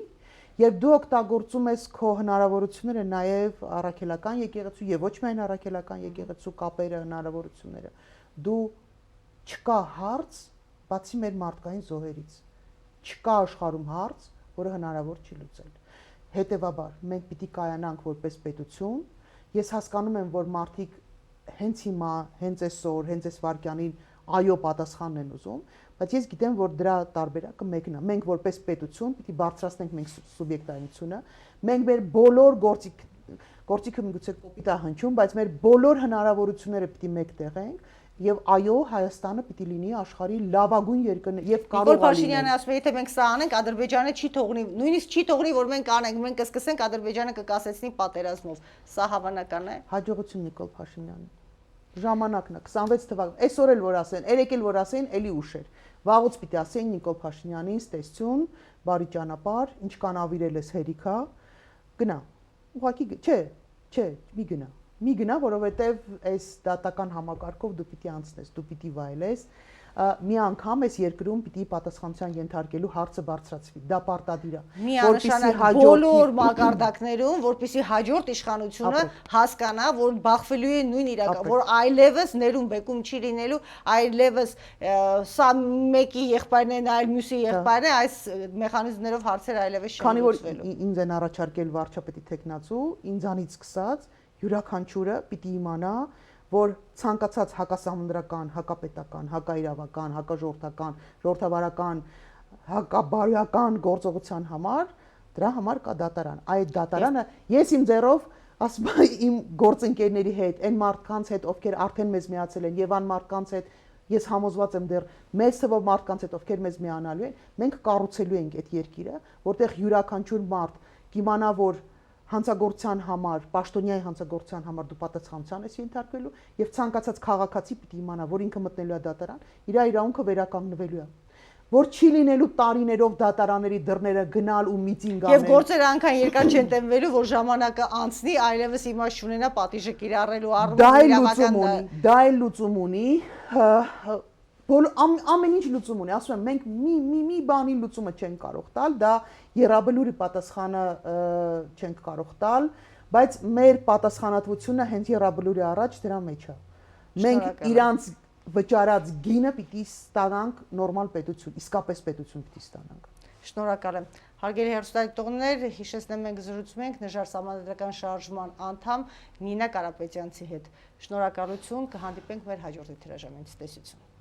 երբ դու օգտագործում ես քո հնարավորությունները նաև առաքելական եկեղեցու եւ ոչ միայն առաքելական եկեղեցու կապերը հնարավորությունները, դու չկա հարց, բացի մեր մարդկային զոհերից, չկա աշխարհում հարց, որը հնարավոր չի լուծել։ Հետևաբար, մենք պիտի կայանանք որպես պետություն։ Ես հասկանում եմ, որ մարդիկ հենց հիմա, հենց այսօր, հենց այս վարքյանին այո պատասխանն են ուզում, բայց ես գիտեմ, որ դրա տարբերակը մեկն է։ Մենք որպես պետություն պիտի բարձրացնենք մենք սուբյեկտայնությունը, մենք մեր բոլոր գործիքը միգուցե կոպիտ է հնչում, բայց մեր բոլոր հնարավորությունները պիտի մեկտեղենք եւ այո Հայաստանը պիտի լինի աշխարհի լավագույն երկրը եւ կարող է լինել։ Փաշինյանը ասում է, եթե մենք սա անենք, Ադրբեջանը չի թողնի, նույնիսկ չի թողնի, որ մենք անենք, մենք կսկսենք Ադրբեջանը կկասեցնի պատերազմով։ Սա հավանական է։ Հաջողություն Նիկոլ Փաշինյան։ Ժամանակն է 26 թվական։ Այսօր էլ որ ասեն, երեկ էլ որ ասեն, էլի ուշ էր։ Վաղուց պիտի ասեն Նիկոլ Փաշինյանին ստեսություն, բարի ճանապարհ, ինչ կանավիրել ես հերիքա, գնա։ Ուղղակի չէ, մի գնա, որովհետև այս դատական համակարգով դու պիտի անցնես, դու պիտի վայելես, մի անգամ այս երկրում պիտի պատասխանության ենթարկելու հարցը բարձրացվի, դա պարտադիր է, միանշանակ բոլոր մակարդակներում, որպեսզի հաջորդ իշխանությունը հասկանա, որ բախվելու է նույն իրական, որ այլևս ներում բեկում չի լինելու, այլևս սա մեկի եղբայրն է, այլ մյուսի եղբայրն է, այս մեխանիզմներով հարցերը այլևս չեն լուծվելու։ Քանի որ ինձ են առաջարկել վարչապետի թեկնածու, ինձանից սկսած յուրաքանչյուրը պիտի իմանա, որ ցանկացած հակասահմանադրական, հակապետական, հակաիրավական, հակաժողովրդական, ժողովրդավարական, հակաբարոյական գործողության համար դրա համար կա դատարան։ Այդ դատարանը ես իմ ձեռով ասում եմ իմ գործընկերների հետ, այն մարդկանց հետ, ովքեր արդեն մեզ միացել են, եւ այն մարդկանց հետ ես համոզված եմ դեռ մեծ թվով մարդկանց հետ, ովքեր մեզ միանալու են, մենք կառուցելու ենք այդ երկիրը, որտեղ յուրաքանչյուր մարդ կիմանա, որ հանցագործության համար, պաշտոնյայի հանցագործության համար դու պատասխանության ես ենթարկվելու եւ ցանկացած քաղաքացի պիտի իմանա, որ ինքը մտնելու է դատարան, իր իրավունքը վերականգնվելու է, որ չի լինելու տարիներով դատարանների դռները գնալ ու միտինգ անել։ Եվ գործերը անգամ երկար չեն տևվելու, որ ժամանակը անցնի, այլևս իմաստ չունենա պատիժը կիրառելու առումով դա էլ լուծում ունի, ամեն ինչ լուծում ունի, ասում եմ, մենք մի բանի լուծումը չենք կարող տալ, դա եռաբլուրի պատասխանը չենք կարող տալ, բայց մեր պատասխանատվությունը հենց եռաբլուրի առաջ դրա մեջ է։ Մենք իրանց վճարած գինը պիտի ստանանք նորմալ պետություն, իսկապես պետություն պիտի ստանանք։ Շնորհակալ եմ։ Հարգելի հեռուստադիտողներ, հիշեցնեմ մենք զրուցում ենք Նժար Սահմանադրական շարժման անդամ Նինա Կարապետյանցի հետ։ Շնորհակալություն, կհանդիպենք մեր հաջորդ հրաժարակցության։